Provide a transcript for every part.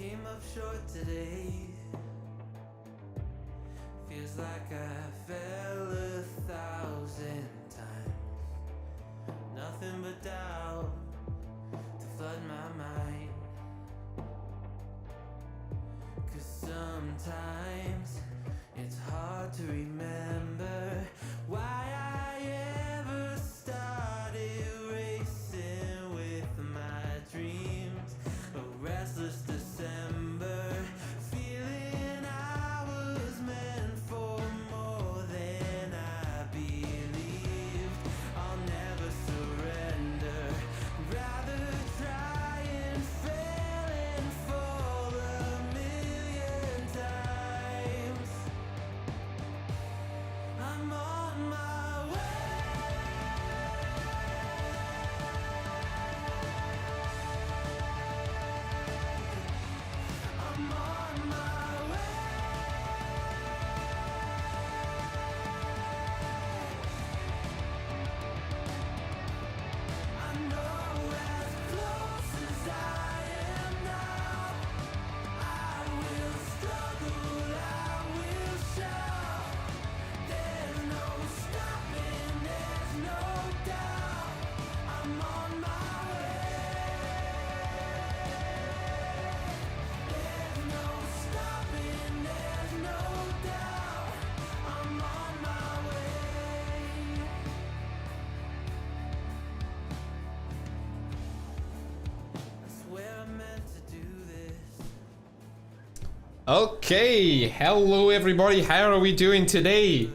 came up short today. Feels like I fell 1,000 times. Nothing but doubt to flood my mind. 'Cause sometimes it's hard to remember why I ever started racing with my dreams. A restless December, feeling I was meant for more than I believed. I'll never surrender, rather try and fail and fall 1,000,000 times. I'm on my way. I'm on my way. I know as close as I am now, I will struggle, I will shout. There's no stopping, there's no doubt. I'm on my way. There's no stopping, there's no doubt. I'm on my way. I swear I meant to do this. Okay, hello everybody, how are we doing today?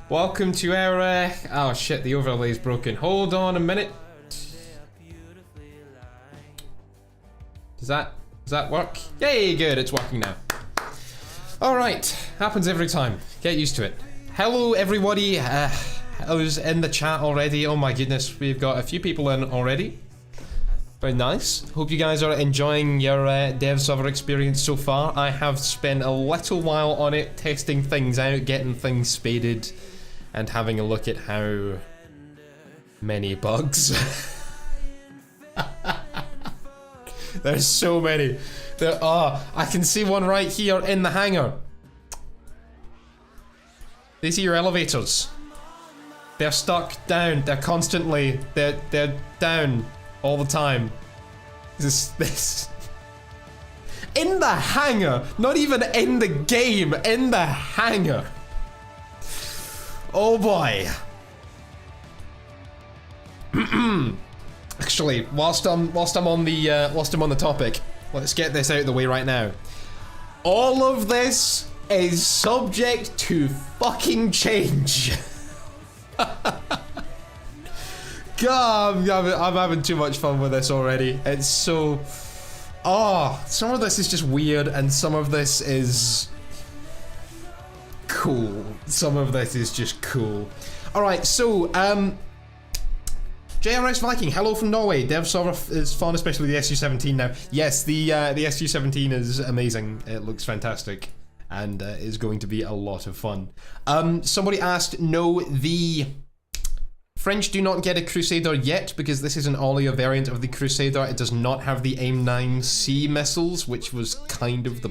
Welcome to our, oh shit, the overlay's broken. Hold on a minute. Does that work? Yay, good, it's working now. Alright, happens every time. Get used to it. Hello everybody, I was in the chat already. Oh my goodness, we've got a few people in already. Very nice. Hope you guys are enjoying your dev server experience so far. I have spent a little while on it, testing things out, getting things spaded, and having a look at how many bugs. There's so many. There are. I can see one right here in the hangar. These are your elevators. They're stuck down. They're constantly. They're down all the time. This. In the hangar, not even in the game. In the hangar. Oh boy. Actually, whilst I'm on the topic, let's get this out of the way right now. All of this is subject to fucking change. God, I'm having too much fun with this already. It's so... Oh, some of this is just weird, and some of this is... cool. Some of this is just cool. Alright, so, JRX Viking, hello from Norway. Dev server is fun, especially the Su-17 now. Yes, the Su-17 is amazing. It looks fantastic, and is going to be a lot of fun. Somebody asked, no, the French do not get a Crusader yet, because this is an Olia variant of the Crusader. It does not have the AIM-9C missiles, which was kind of the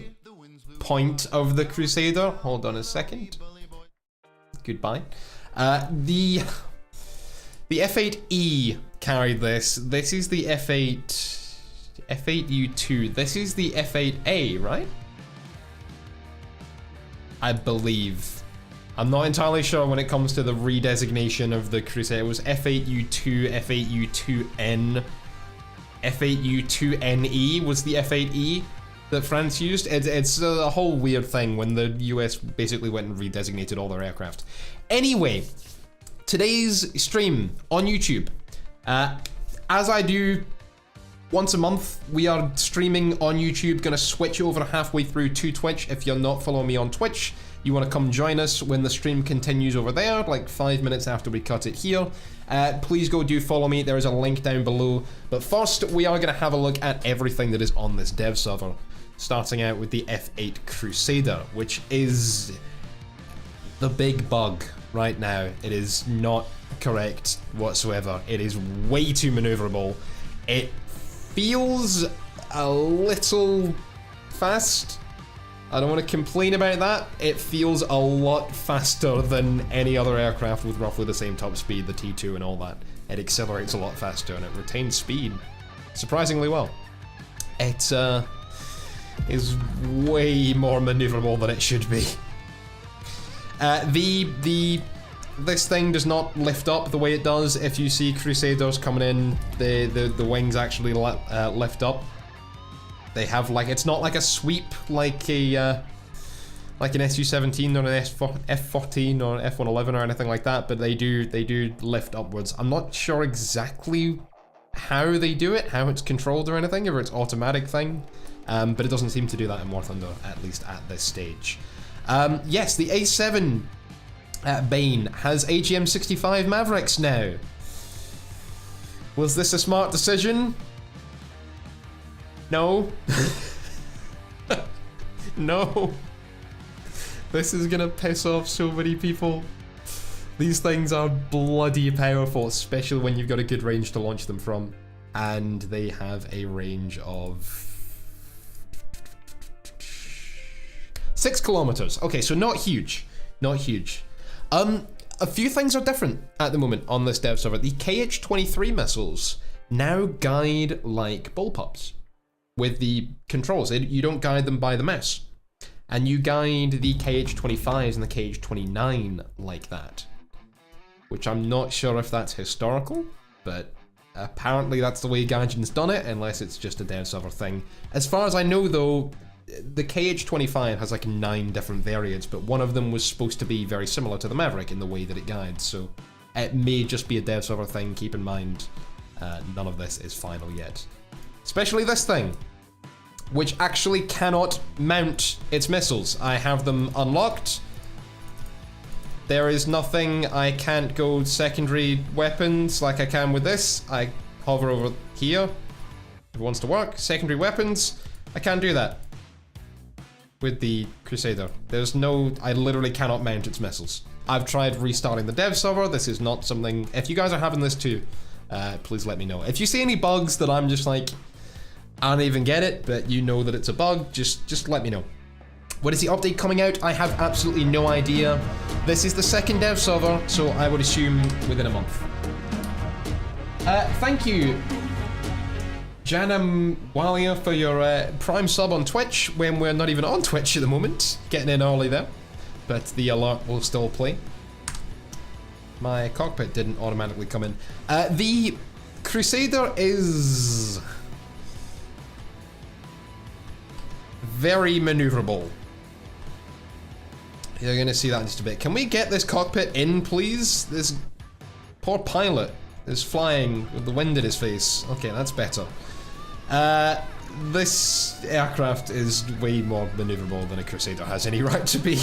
point of the Crusader. Hold on a second. Goodbye. The F8E carried this. This is the F8U2. This is the F8A, right? I believe. I'm not entirely sure when it comes to the redesignation of the Crusader. It was F8U2, F8U2N, F8U2NE was the F8E that France used. It's a whole weird thing when the US basically went and redesignated all their aircraft. Anyway, today's stream on YouTube. As I do once a month, we are streaming on YouTube. Gonna switch over halfway through to Twitch. If you're not following me on Twitch, you want to come join us when the stream continues over there, like 5 minutes after we cut it here. Please go do follow me. There is a link down below. But first, we are going to have a look at everything that is on this dev server. Starting out with the F8 Crusader, which is the big bug right now. It is not correct whatsoever. It is way too maneuverable. It feels a little fast. I don't want to complain about that. It feels a lot faster than any other aircraft with roughly the same top speed, the T2 and all that. It accelerates a lot faster and it retains speed surprisingly well. It is way more maneuverable than it should be. This thing does not lift up the way it does if you see Crusaders coming in. The wings actually lift up. They have like, it's not like a sweep like a like an Su-17 or an F-14 or F-111 or anything like that, but they do lift upwards. I'm not sure exactly how they do it, how it's controlled or anything, or it's automatic thing, but it doesn't seem to do that in War Thunder, at least at this stage. Yes, the A7 Bane has AGM-65 Mavericks now. Was this a smart decision? No. No. This is gonna piss off so many people. These things are bloody powerful, especially when you've got a good range to launch them from. And they have a range of 6 kilometers. Okay, so not huge. Not huge. A few things are different at the moment on this dev server. The KH-23 missiles now guide like bullpups with the controls. You don't guide them by the mouse. And you guide the KH-25s and the KH-29 like that. Which I'm not sure if that's historical, but apparently that's the way Gaijin's done it, unless it's just a dev server thing. As far as I know though, the KH-25 has like 9 different variants, but one of them was supposed to be very similar to the Maverick in the way that it guides, so it may just be a dev server thing. Keep in mind, none of this is final yet. Especially this thing, which actually cannot mount its missiles. I have them unlocked. There is nothing, I can't go secondary weapons like I can with this. I hover over here, if it wants to work. Secondary weapons, I can't do that with the Crusader. There's no, I literally cannot mount its missiles. I've tried restarting the dev server. This is not something, if you guys are having this too, please let me know. If you see any bugs that I'm just like, I don't even get it, but you know that it's a bug, just let me know. When is the update coming out? I have absolutely no idea. This is the second dev server, so I would assume within a month. Thank you, Janam Walia, for your Prime sub on Twitch, when we're not even on Twitch at the moment. Getting in early there, but the alert will still play. My cockpit didn't automatically come in. The Crusader is very maneuverable. You're gonna see that in just a bit. Can we get this cockpit in, please? This poor pilot is flying with the wind in his face. Okay, that's better. This aircraft is way more maneuverable than a Crusader has any right to be.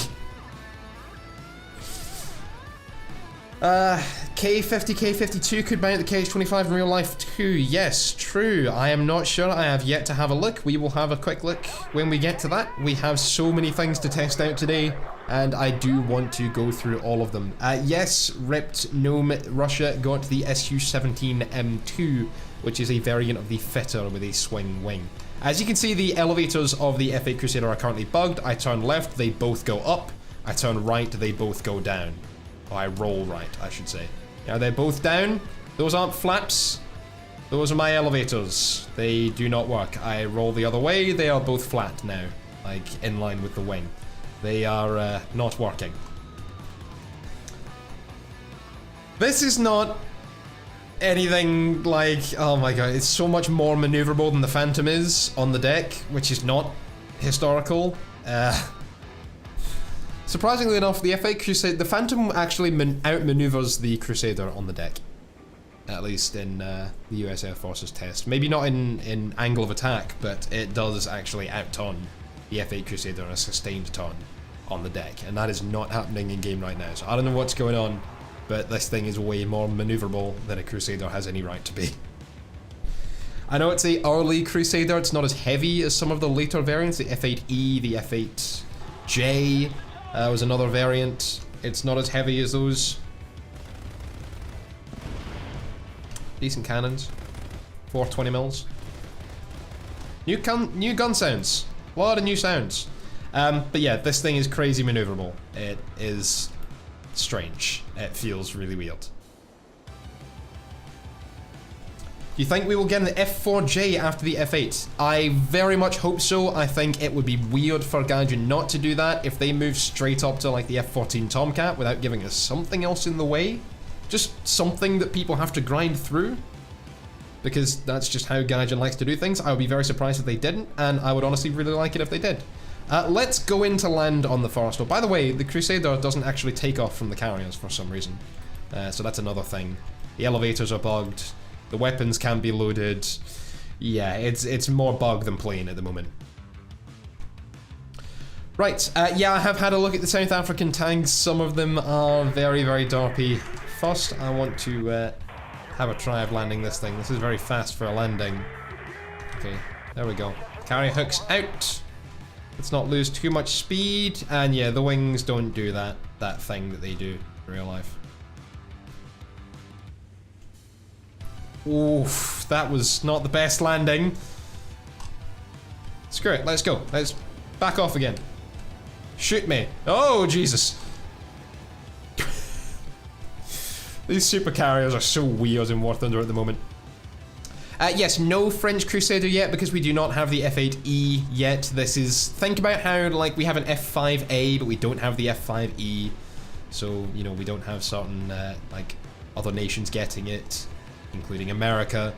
K50, K52 could mount the KH-25 in real life too. Yes, true. I am not sure. I have yet to have a look. We will have a quick look when we get to that. We have so many things to test out today, and I do want to go through all of them. Yes, Ripped Gnome Russia got the Su-17 M2, which is a variant of the Fitter with a swing wing. As you can see, the elevators of the F8 Crusader are currently bugged. I turn left, they both go up. I turn right, they both go down. Or I roll right, I should say. Are they both down? Those aren't flaps. Those are my elevators. They do not work. I roll the other way, they are both flat now. Like, in line with the wing. They are not working. This is not anything like, oh my god, it's so much more maneuverable than the Phantom is on the deck, which is not historical. Surprisingly enough, the F8 Crusader, the Phantom actually outmaneuvers the Crusader on the deck. At least in the US Air Force's test. Maybe not in angle of attack, but it does actually out-ton the F8 Crusader a sustained ton on the deck. And that is not happening in game right now. So I don't know what's going on, but this thing is way more maneuverable than a Crusader has any right to be. I know it's a early Crusader, it's not as heavy as some of the later variants, the F8E, the F8J was another variant. It's not as heavy as those. Decent cannons, 420 mils. New gun sounds. A lot of new sounds. But yeah, this thing is crazy maneuverable. It is strange. It feels really weird. Do you think we will get an F4J after the F8? I very much hope so. I think it would be weird for Gaijin not to do that if they move straight up to like the F14 Tomcat without giving us something else in the way. Just something that people have to grind through. Because that's just how Gaijin likes to do things. I would be very surprised if they didn't, and I would honestly really like it if they did. Let's go into land on the Forrestal. By the way, the Crusader doesn't actually take off from the carriers for some reason. So that's another thing. The elevators are bugged. The weapons can be loaded. Yeah, it's more bug than plain at the moment. Right, yeah, I have had a look at the South African tanks. Some of them are very, very derpy. First, I want to have a try of landing this thing. This is very fast for a landing. Okay, there we go. Carrier hooks out. Let's not lose too much speed. And yeah, the wings don't do that thing that they do in real life. Oof, that was not the best landing. Screw it, let's go. Let's back off again. Shoot me. Oh, Jesus. These super carriers are so weird in War Thunder at the moment. Yes, no French Crusader yet because we do not have the F8E yet. This is, think about how like we have an F5A but we don't have the F5E. So, you know, we don't have certain like other nations getting it, including America.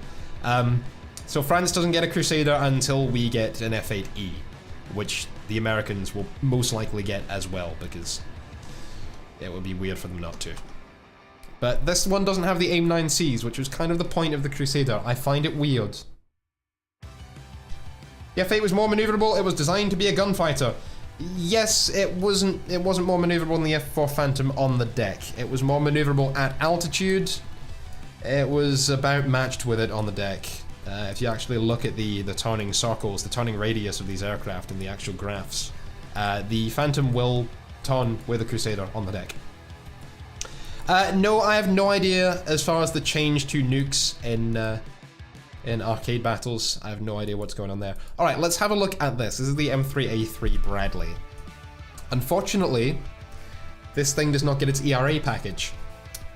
So France doesn't get a Crusader until we get an F8E, which the Americans will most likely get as well because it would be weird for them not to. But this one doesn't have the AIM-9Cs, which was kind of the point of the Crusader. I find it weird. The F8 was more maneuverable. It was designed to be a gunfighter. Yes, it wasn't more maneuverable than the F4 Phantom on the deck. It was more maneuverable at altitude. It was about matched with it on the deck. If you actually look at the turning circles, the turning radius of these aircraft in the actual graphs, the Phantom will turn with a Crusader on the deck. No, I have no idea as far as the change to nukes in arcade battles. I have no idea what's going on there. Alright, let's have a look at this. This is the M3a3 Bradley. Unfortunately, this thing does not get its ERA package.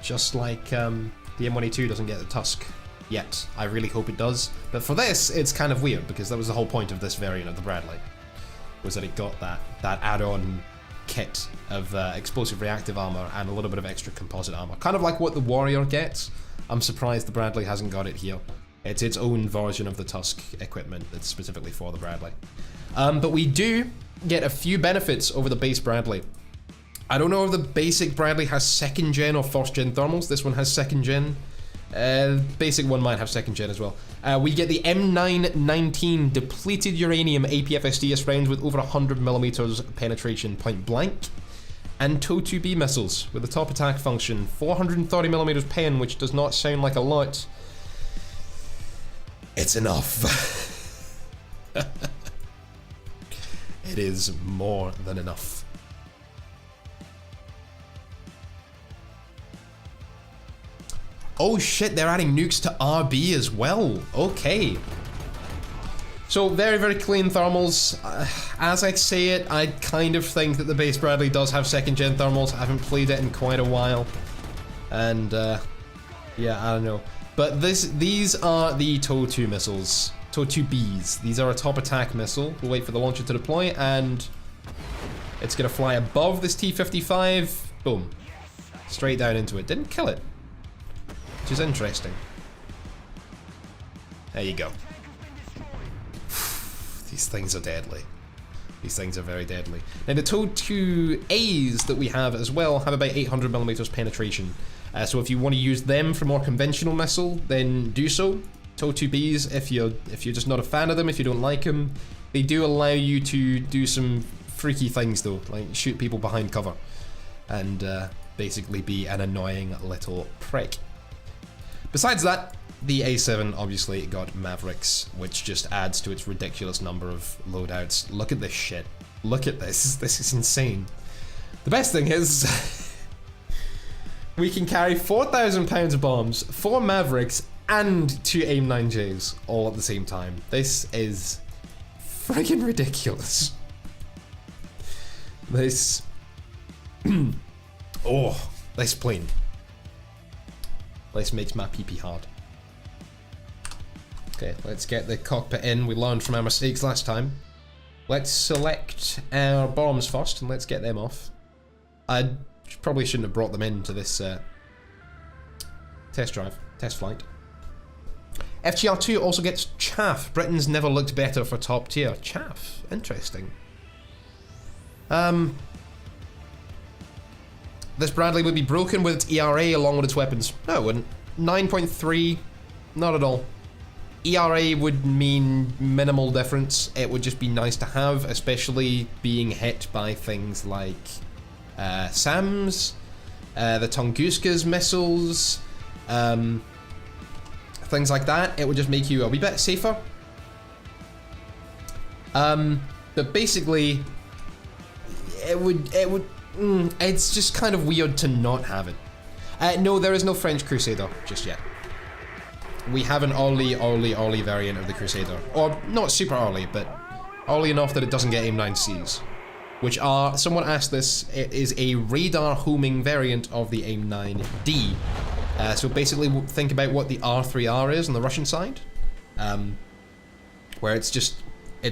Just like the M1A2 doesn't get the Tusk yet. I really hope it does. But for this, it's kind of weird because that was the whole point of this variant of the Bradley. Was that it got that add-on kit of explosive reactive armor and a little bit of extra composite armor. Kind of like what the Warrior gets. I'm surprised the Bradley hasn't got it here. It's its own version of the Tusk equipment that's specifically for the Bradley. But we do get a few benefits over the base Bradley. I don't know if the basic Bradley has 2nd gen or 1st gen thermals. This one has 2nd gen. Basic one might have 2nd gen as well. We get the M919 depleted uranium APFSDS rounds with over 100mm penetration point blank, and TOW-2B missiles with the top attack function, 430mm pen, which does not sound like a lot. It's enough. It is more than enough. Oh shit, they're adding nukes to RB as well. Okay. So very, very clean thermals. As I say it, I kind of think that the base Bradley does have 2nd gen thermals. I haven't played it in quite a while. And yeah, I don't know. But these are the TOW-2 missiles. TOW-2Bs. These are a top attack missile. We'll wait for the launcher to deploy and it's gonna fly above this T-55. Boom. Straight down into it. Didn't kill it. Which is interesting. There you go. These things are deadly. These things are very deadly. Now the TOW-2As that we have as well have about 800mm penetration. So if you want to use them for more conventional missile, then do so. TOW-2Bs, if you're just not a fan of them, if you don't like them, they do allow you to do some freaky things though, like shoot people behind cover, and basically be an annoying little prick. Besides that, the A7 obviously got Mavericks, which just adds to its ridiculous number of loadouts. Look at this shit. Look at this. This is insane. The best thing is we can carry 4,000 pounds of bombs, 4 Mavericks, and 2 AIM-9Js all at the same time. This is friggin' ridiculous. This... oh, this plane. This makes my pee-pee hard. Okay, let's get the cockpit in. We learned from our mistakes last time. Let's select our bombs first and let's get them off. I probably shouldn't have brought them into this test flight. FGR2 also gets chaff. Britain's never looked better for top tier. Chaff, interesting. This Bradley would be broken with its ERA along with its weapons. No, it wouldn't. 9.3, not at all. ERA would mean minimal difference. It would just be nice to have, especially being hit by things like SAMs, the Tunguska's missiles, things like that. It would just make you a wee bit safer. But basically, it's just kind of weird to not have it. No, there is no French Crusader just yet. We have an early variant of the Crusader. Or, not super early, but early enough that it doesn't get AIM-9Cs. Which are, someone asked this, it is a radar homing variant of the AIM-9D. So basically, think about what the R3R is on the Russian side. Where it's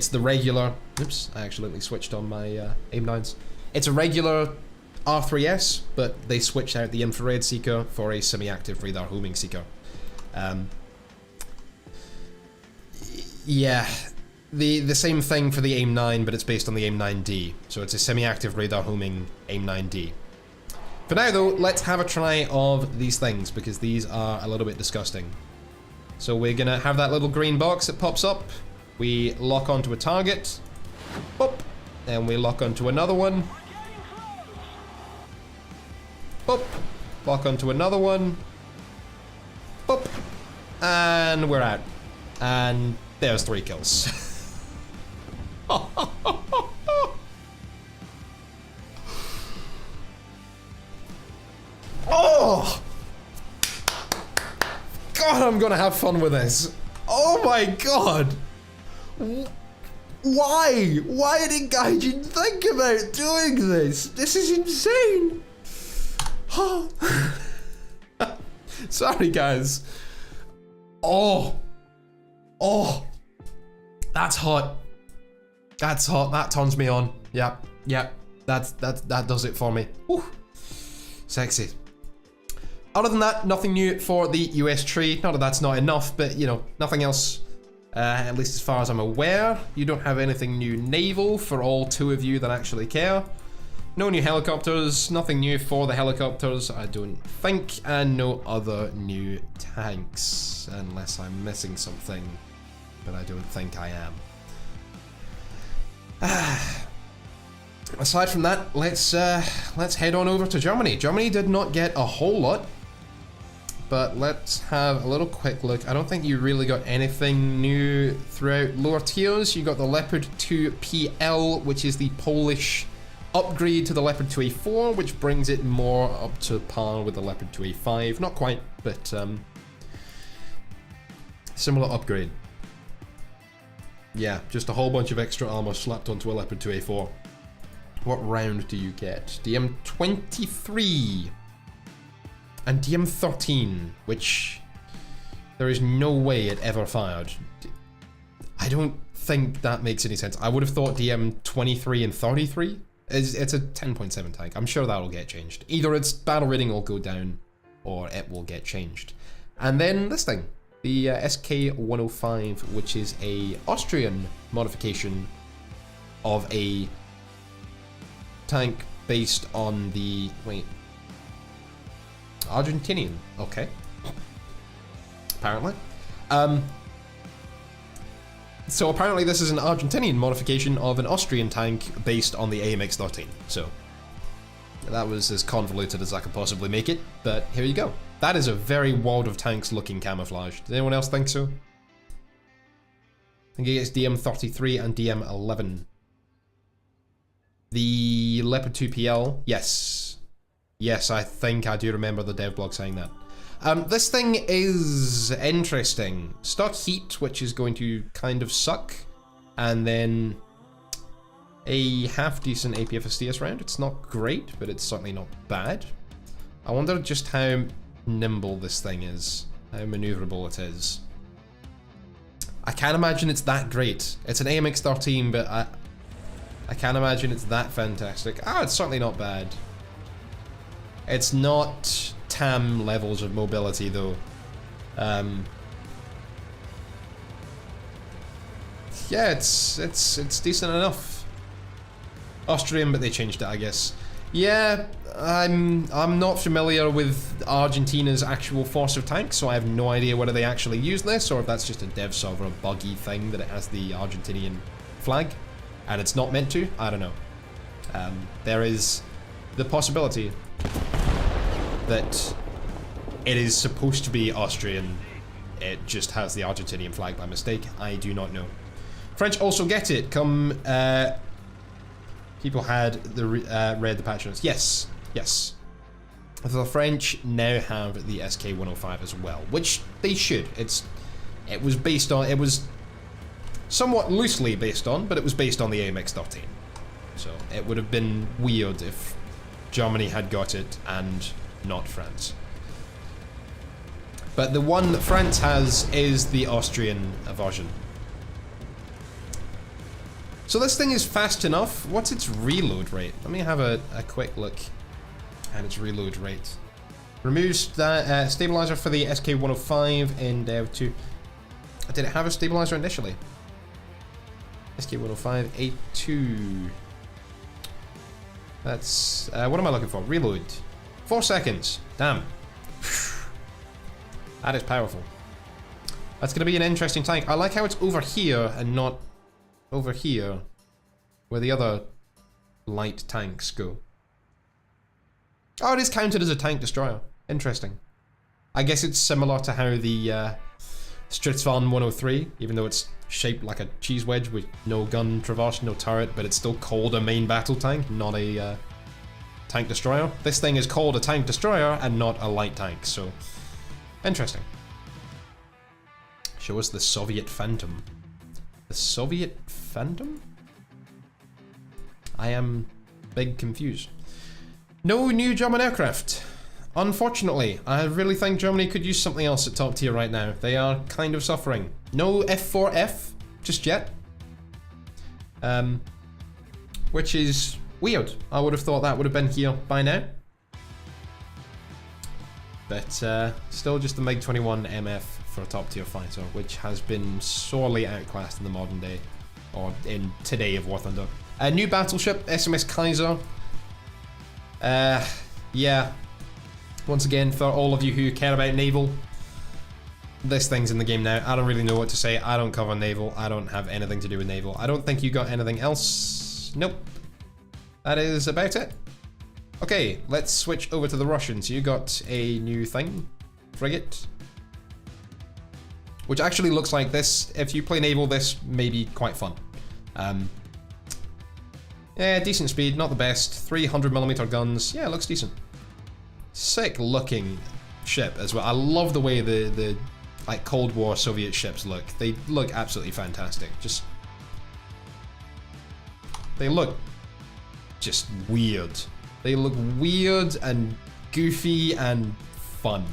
the regular, oops, I accidentally switched on my AIM-9s. It's a regular R3S, but they switched out the infrared seeker for a semi-active radar homing seeker. Yeah, the same thing for the AIM-9, but it's based on the AIM-9D. So it's a semi-active radar homing AIM-9D. For now though, let's have a try of these things, because these are a little bit disgusting. So we're gonna have that little green box that pops up. We lock onto a target. Boop. Then we lock onto another one. Boop. Lock onto another one. Boop. And we're out. And there's 3 kills. Oh! God, I'm gonna have fun with this. Oh my god! Why? Why did Gaijin think about doing this? This is insane! Sorry, guys. Oh. Oh. That's hot. That's hot. That turns me on. Yep. Yep. That does it for me. Whew. Sexy. Other than that, nothing new for the US tree. Not that that's not enough, but you know, nothing else. At least as far as I'm aware. You don't have anything new naval for all 2 of you that actually care. No new helicopters, nothing new for the helicopters, I don't think, and no other new tanks, unless I'm missing something, but I don't think I am. Aside from that, let's head on over to Germany. Germany did not get a whole lot, but let's have a little quick look. I don't think you really got anything new throughout lower tiers. You got the Leopard 2 PL, which is the Polish upgrade to the Leopard 2A4, which brings it more up to par with the Leopard 2A5. Not quite, but similar upgrade. Yeah, just a whole bunch of extra armor slapped onto a Leopard 2A4. What round do you get? DM-23 and DM-13, which there is no way it ever fired. I don't think that makes any sense. I would have thought DM-23 and 33. It's a 10.7 tank. I'm sure that'll get changed. Either its battle rating will go down, or it will get changed. And then this thing, the SK-105, which is a Austrian modification of a tank based on the, wait, Argentinian, okay. Apparently. So apparently this is an Argentinian modification of an Austrian tank based on the AMX-13. So that was as convoluted as I could possibly make it, but here you go. That is a very World of Tanks looking camouflage. Does anyone else think so? I think it's DM-33 and DM-11. The Leopard 2 PL, yes. Yes, I think I do remember the dev blog saying that. This thing is interesting. Stock heat, which is going to kind of suck. and then a half-decent APFSTS round. It's not great, but it's certainly not bad. I wonder just how nimble this thing is, how maneuverable it is. I can't imagine it's that great. It's an AMX-13, but I can't imagine it's that fantastic. Ah, it's certainly not bad. It's not TAM levels of mobility, though. Yeah, it's decent enough. Austrian, but they changed it, I guess. Yeah, I'm not familiar with Argentina's actual force of tanks, so I have no idea whether they actually use this or if that's just a dev server buggy thing that it has the Argentinian flag and it's not meant to. I don't know. There is the possibility that it is supposed to be Austrian. It just has the Argentinian flag by mistake. I do not know. French also get it. Come, people had the read the patch notes. Yes, yes. The French now have the SK-105 as well, which they should. It was based on, it was somewhat loosely based on, but it was based on the AMX-13. So it would have been weird if Germany had got it and not France. But the one that France has is the Austrian version. So this thing is fast enough. What's its reload rate? Let me have a quick look at its reload rate. Removes that stabilizer for the SK-105 in Dev 2. Did it have a stabilizer initially? SK-105 A2. That's what am I looking for? Reload. 4 seconds. Damn. That is powerful. That's going to be an interesting tank. I like how it's over here and not over here, where the other light tanks go. Oh, it is counted as a tank destroyer. Interesting. I guess it's similar to how the Stridsvagn 103, even though it's shaped like a cheese wedge with no gun traverse, no turret, but it's still called a main battle tank, not a tank destroyer. This thing is called a tank destroyer and not a light tank, so interesting. Show us the Soviet Phantom. The Soviet Phantom? I am big confused. No new German aircraft. Unfortunately, I really think Germany could use something else at top tier right now. They are kind of suffering. No F4F just yet. Which is weird. I would have thought that would have been here by now. But still just the MiG-21 MF for a top tier fighter, which has been sorely outclassed in the modern day, or in today of War Thunder. A new battleship, SMS Kaiser. Yeah. Once again, for all of you who care about naval, this thing's in the game now. I don't really know what to say. I don't cover naval. I don't have anything to do with naval. I don't think you got anything else. Nope. That is about it. Okay, let's switch over to the Russians. You got a new thing, frigate, which actually looks like this. If you play naval, this may be quite fun. Yeah, decent speed, not the best. 300mm guns. Yeah, looks decent. Sick looking ship as well. I love the way the like Cold War Soviet ships look. They look absolutely fantastic. They look just weird. They look weird and goofy and fun.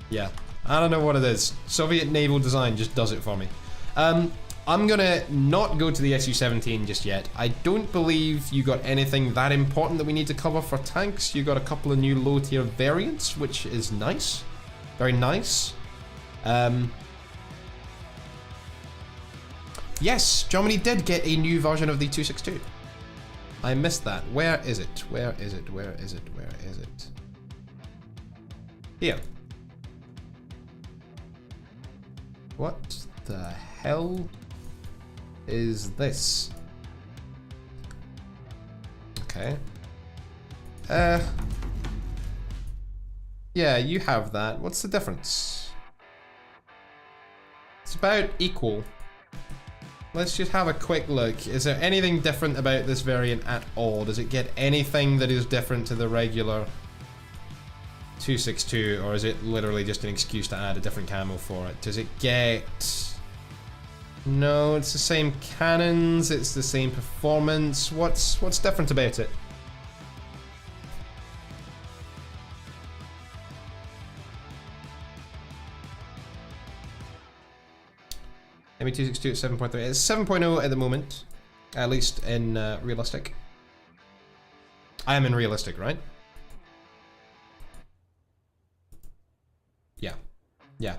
Yeah, I don't know what it is. Soviet naval design just does it for me. I'm gonna not go to the Su-17 just yet. I don't believe you got anything that important that we need to cover for tanks. You got a couple of new low tier variants, which is nice. Very nice. Yes, Germany did get a new version of the 262. I missed that. Where is it? Where is it? Where is it? Where is it? Here. What the hell is this? Okay. Yeah, you have that. What's the difference? It's about equal. Let's just have a quick look. Is there anything different about this variant at all? Does it get anything that is different to the regular 262, or is it literally just an excuse to add a different camo for it? Does it get No, it's the same cannons, it's the same performance. What's different about it? ME262 at 7.3. It's 7.0 at the moment, at least in realistic. I am in realistic, right? Yeah. Yeah.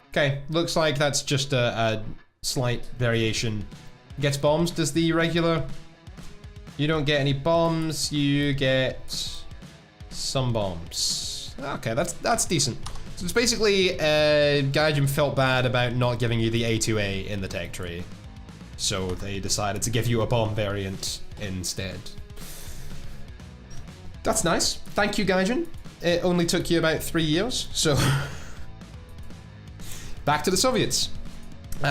Okay, looks like that's just a slight variation. Gets bombs, does the regular? You don't get any bombs, you get some bombs. Okay, that's decent. So it's basically, Gaijin felt bad about not giving you the A2A in the tech tree. So they decided to give you a bomb variant instead. That's nice. Thank you, Gaijin. It only took you about 3 years, so... Back to the Soviets.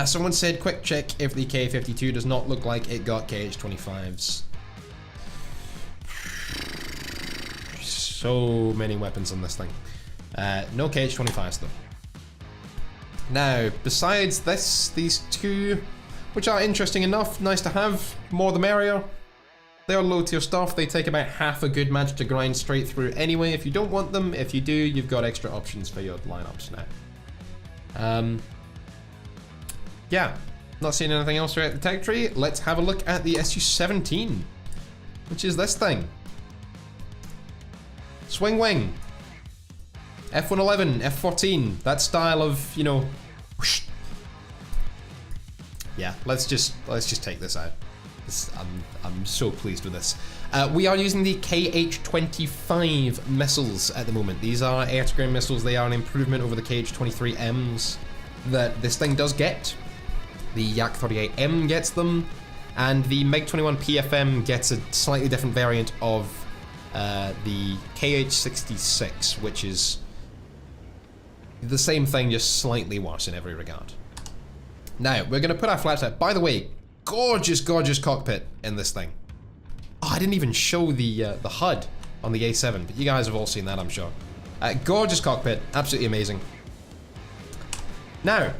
Someone said, quick check if the K-52 does not look like it got KH-25s. So many weapons on this thing. No KH-25s though. Now, besides this, these two, which are interesting enough, nice to have, more the merrier. They are low tier stuff, they take about half a good match to grind straight through anyway if you don't want them. If you do, you've got extra options for your lineups now. Yeah, not seeing anything else throughout the tech tree. Let's have a look at the Su-17, which is this thing. Swing wing. F-111, F-14, that style of, you know, whoosh. Yeah, let's just take this out. I'm so pleased with this. We are using the KH-25 missiles at the moment. These are air-to-ground missiles. They are an improvement over the KH-23Ms that this thing does get. The Yak-38M gets them, and the MiG-21 PFM gets a slightly different variant of the KH-66, which is the same thing, just slightly worse in every regard. Now, we're going to put our flaps out. By the way, gorgeous, gorgeous cockpit in this thing. Oh, I didn't even show the HUD on the A7, but you guys have all seen that, I'm sure. Gorgeous cockpit, absolutely amazing. Now,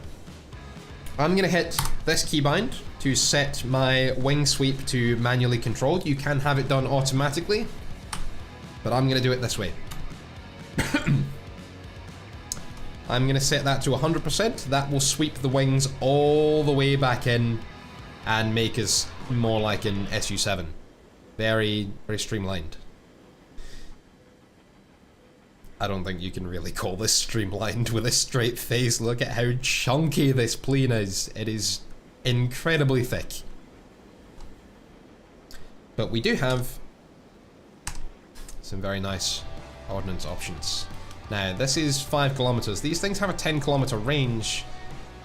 I'm going to hit this keybind to set my wing sweep to manually controlled. You can have it done automatically, but I'm going to do it this way. I'm going to set that to 100%. That will sweep the wings all the way back in and make us more like an Su-7. Very, very streamlined. I don't think you can really call this streamlined with a straight face. Look at how chunky this plane is. It is incredibly thick. But we do have some very nice ordnance options. Now, this is 5 kilometers. These things have a 10-kilometer range,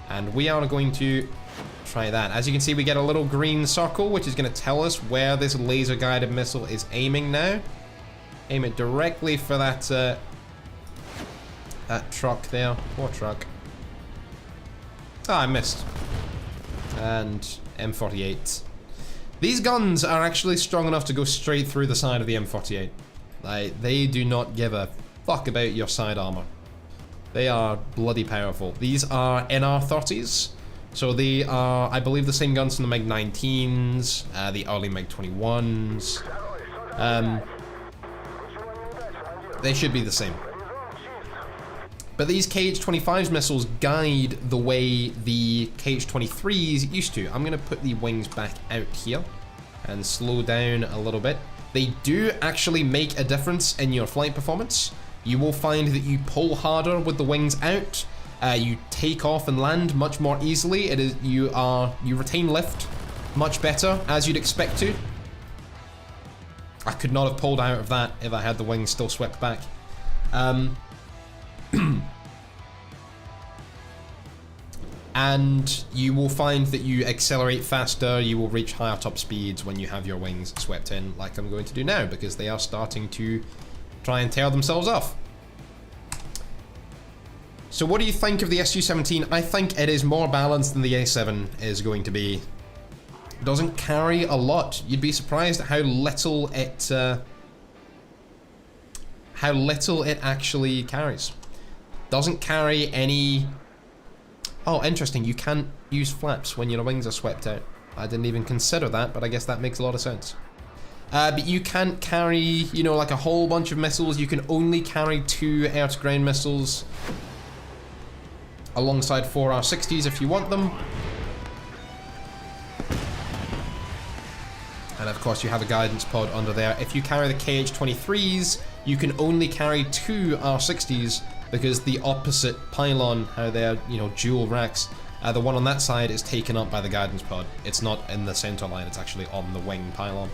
and we are going to try that. As you can see, we get a little green circle, which is going to tell us where this laser-guided missile is aiming now. Aim it directly for that truck there. Poor truck. Ah, I missed. And M48. These guns are actually strong enough to go straight through the side of the M48. Like, they do not give a fuck about your side armor. They are bloody powerful. These are NR30s. So they are, I believe, the same guns from the MiG-19s, the early MiG-21s. They should be the same. But these KH-25's missiles guide the way the KH-23s used to. I'm going to put the wings back out here and slow down a little bit. They do actually make a difference in your flight performance. You will find that you pull harder with the wings out. You take off and land much more easily. It is you retain lift much better, as you'd expect to. I could not have pulled out of that if I had the wings still swept back. And you will find that you accelerate faster, you will reach higher top speeds when you have your wings swept in, like I'm going to do now, because they are starting to try and tear themselves off. So what do you think of the Su-17? I think it is more balanced than the A7 is going to be. It doesn't carry a lot. You'd be surprised at how little it actually carries. Doesn't carry any Oh, interesting. You can't use flaps when your wings are swept out. I didn't even consider that, but I guess that makes a lot of sense. But you can't carry, you know, like a whole bunch of missiles. You can only carry 2 air-to-ground missiles alongside 4 R60s if you want them. And of course you have a guidance pod under there. If you carry the KH-23s, you can only carry 2 R60s because the opposite pylon, how they're, you know, dual racks, the one on that side is taken up by the guidance pod. It's not in the center line, it's actually on the wing pylon.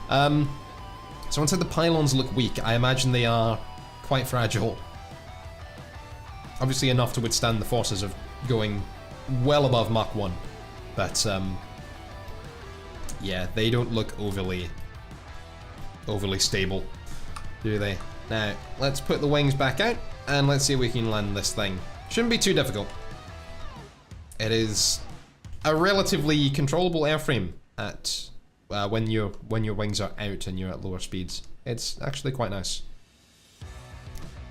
So once the pylons look weak, I imagine they are quite fragile. Obviously enough to withstand the forces of going well above Mach 1. But, yeah, they don't look overly stable, do they? Now, let's put the wings back out, and let's see if we can land this thing. Shouldn't be too difficult. It is a relatively controllable airframe at when your wings are out and you're at lower speeds. It's actually quite nice.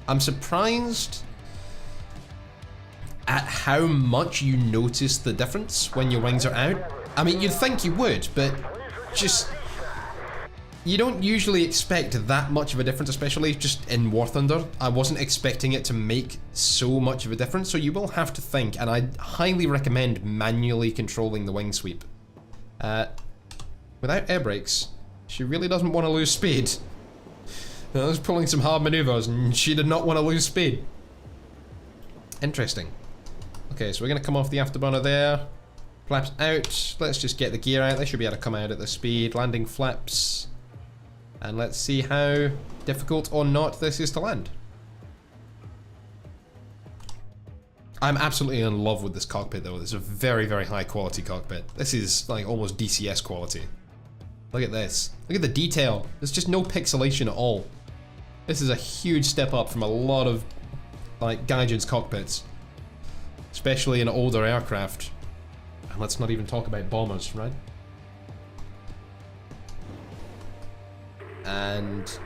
I'm surprised at how much you notice the difference when your wings are out. I mean, you'd think you would, but just... You don't usually expect that much of a difference, especially just in War Thunder. I wasn't expecting it to make so much of a difference, so you will have to think, and I highly recommend manually controlling the wing sweep. Without air brakes, she really doesn't want to lose speed. I was pulling some hard maneuvers, and she did not want to lose speed. Interesting. Okay, so we're going to come off the afterburner there. Flaps out. Let's just get the gear out. They should be able to come out at the speed. Landing flaps. And let's see how difficult or not this is to land. I'm absolutely in love with this cockpit though. This is a very, very high quality cockpit. This is like almost DCS quality. Look at this. Look at the detail. There's just no pixelation at all. This is a huge step up from a lot of like Gaijin's cockpits. Especially in older aircraft. And let's not even talk about bombers, right? And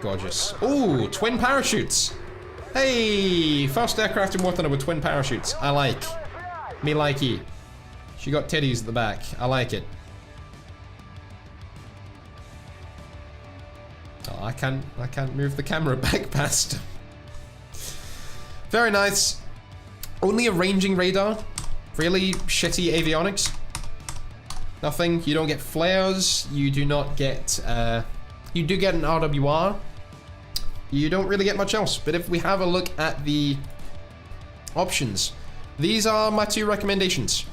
gorgeous. Oh, twin parachutes. Hey, first aircraft in War Thunder with twin parachutes. I like. Me likey. She got titties at the back. I like it. Oh, I can't move the camera back past. Very nice. Only a ranging radar. Really shitty avionics. Nothing. You don't get flares. You do not get. You do get an RWR. You don't really get much else. But if we have a look at the options, these are my 2 recommendations.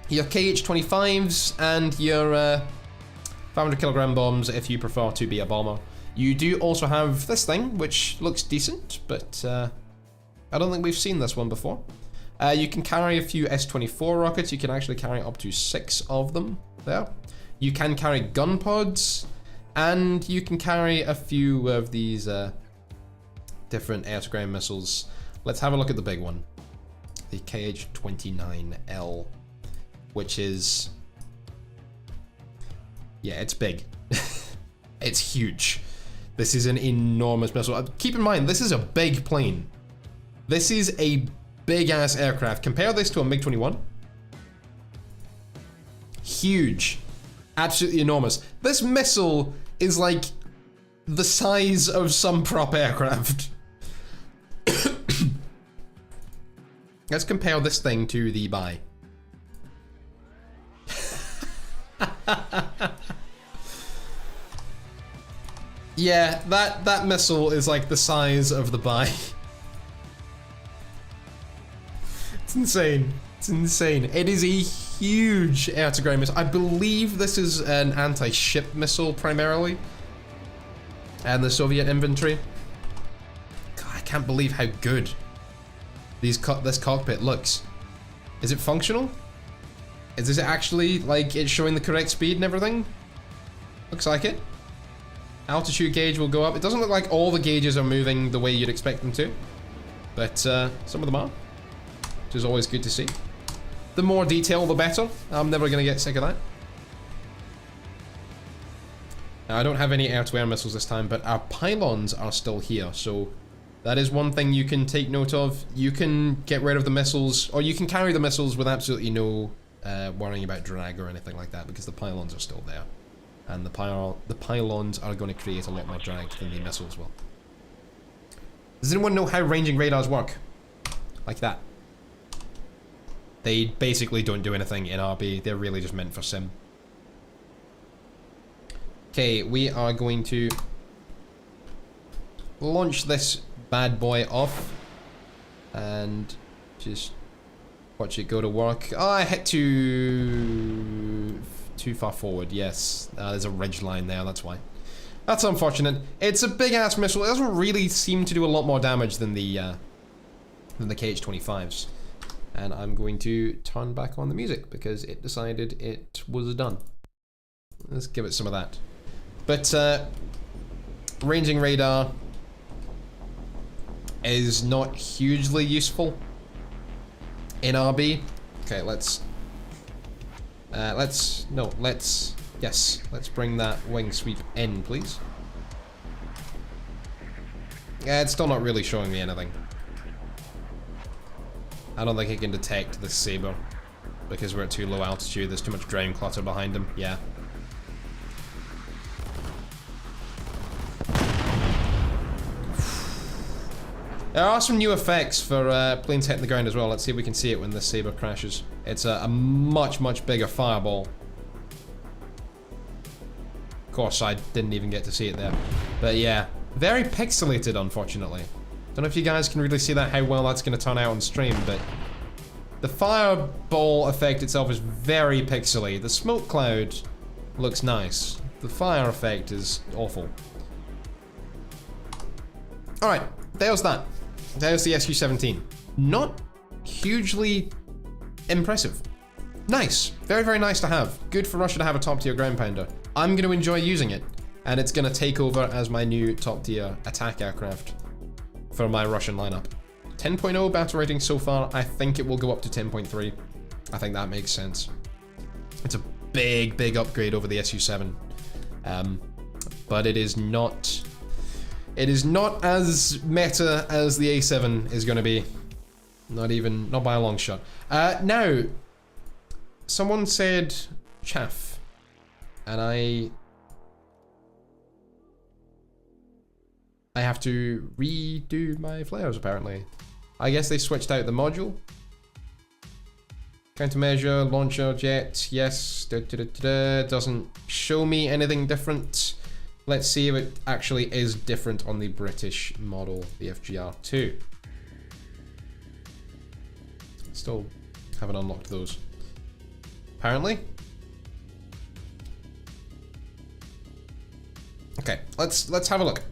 Your KH-25s and your 500 kilogram bombs if you prefer to be a bomber. You do also have this thing, which looks decent, but I don't think we've seen this one before. You can carry a few S-24 rockets. You can actually carry up to 6 of them there. You can carry gun pods, and you can carry a few of these different air-to-ground missiles. Let's have a look at the big one, the KH-29L, which is, yeah, it's big. It's huge. This is an enormous missile. Keep in mind, this is a big plane. This is a big-ass aircraft. Compare this to a MiG-21. Huge. Absolutely enormous. This missile is like the size of some prop aircraft. Let's compare this thing to the Bai. Yeah, that missile is like the size of the Bai. It's insane. It's insane. It is a huge air-to-ground missile. I believe this is an anti-ship missile primarily. And the Soviet inventory. God, I can't believe how good this cockpit looks. Is it functional? Is it actually, like, it's showing the correct speed and everything? Looks like it. Altitude gauge will go up. It doesn't look like all the gauges are moving the way you'd expect them to. But some of them are. Which is always good to see. The more detail, the better. I'm never going to get sick of that. Now, I don't have any air-to-air missiles this time, but our pylons are still here, so That is one thing you can take note of. You can get rid of the missiles, or you can carry the missiles with absolutely no worrying about drag or anything like that, because the pylons are still there. And the pylons are going to create a lot more drag than the missiles will. Does anyone know how ranging radars work? Like that. They basically don't do anything in RB, they're really just meant for sim. Okay, we are going to launch this bad boy off and just watch it go to work. Oh, I hit too far forward, yes. There's a ridge line there, that's why. That's unfortunate. It's a big ass missile. It doesn't really seem to do a lot more damage than the KH-25s. And I'm going to turn back on the music because it decided it was done. Let's give it some of that. But ranging radar is not hugely useful in RB. Okay, let's bring that wing sweep in, please. Yeah, it's still not really showing me anything. I don't think it can detect the Saber because we're at too low altitude. There's too much ground clutter behind him. Yeah. There are some new effects for planes hitting the ground as well. Let's see if we can see it when the Saber crashes. It's a much bigger fireball. Of course, I didn't even get to see it there. But yeah, very pixelated, unfortunately. Don't know if you guys can really see that, how well that's going to turn out on stream, but the fireball effect itself is very pixely. The smoke cloud looks nice. The fire effect is awful. Alright, there's that. There's the Su-17. Not hugely impressive. Nice. Very nice to have. Good for Russia to have a top tier ground pounder. I'm going to enjoy using it, and it's going to take over as my new top tier attack aircraft for my Russian lineup. 10.0 battle rating so far. I think it will go up to 10.3. I think that makes sense. It's a big upgrade over the Su-7. But it is not as meta as the A7 is going to be. Not by a long shot. Now, someone said chaff, and I have to redo my flares apparently. I guess they switched out the module. Countermeasure, launcher, jet, yes. Doesn't show me anything different. Let's see if it actually is different on the British model, the FGR2. Still haven't unlocked those. Apparently. Okay, let's have a look.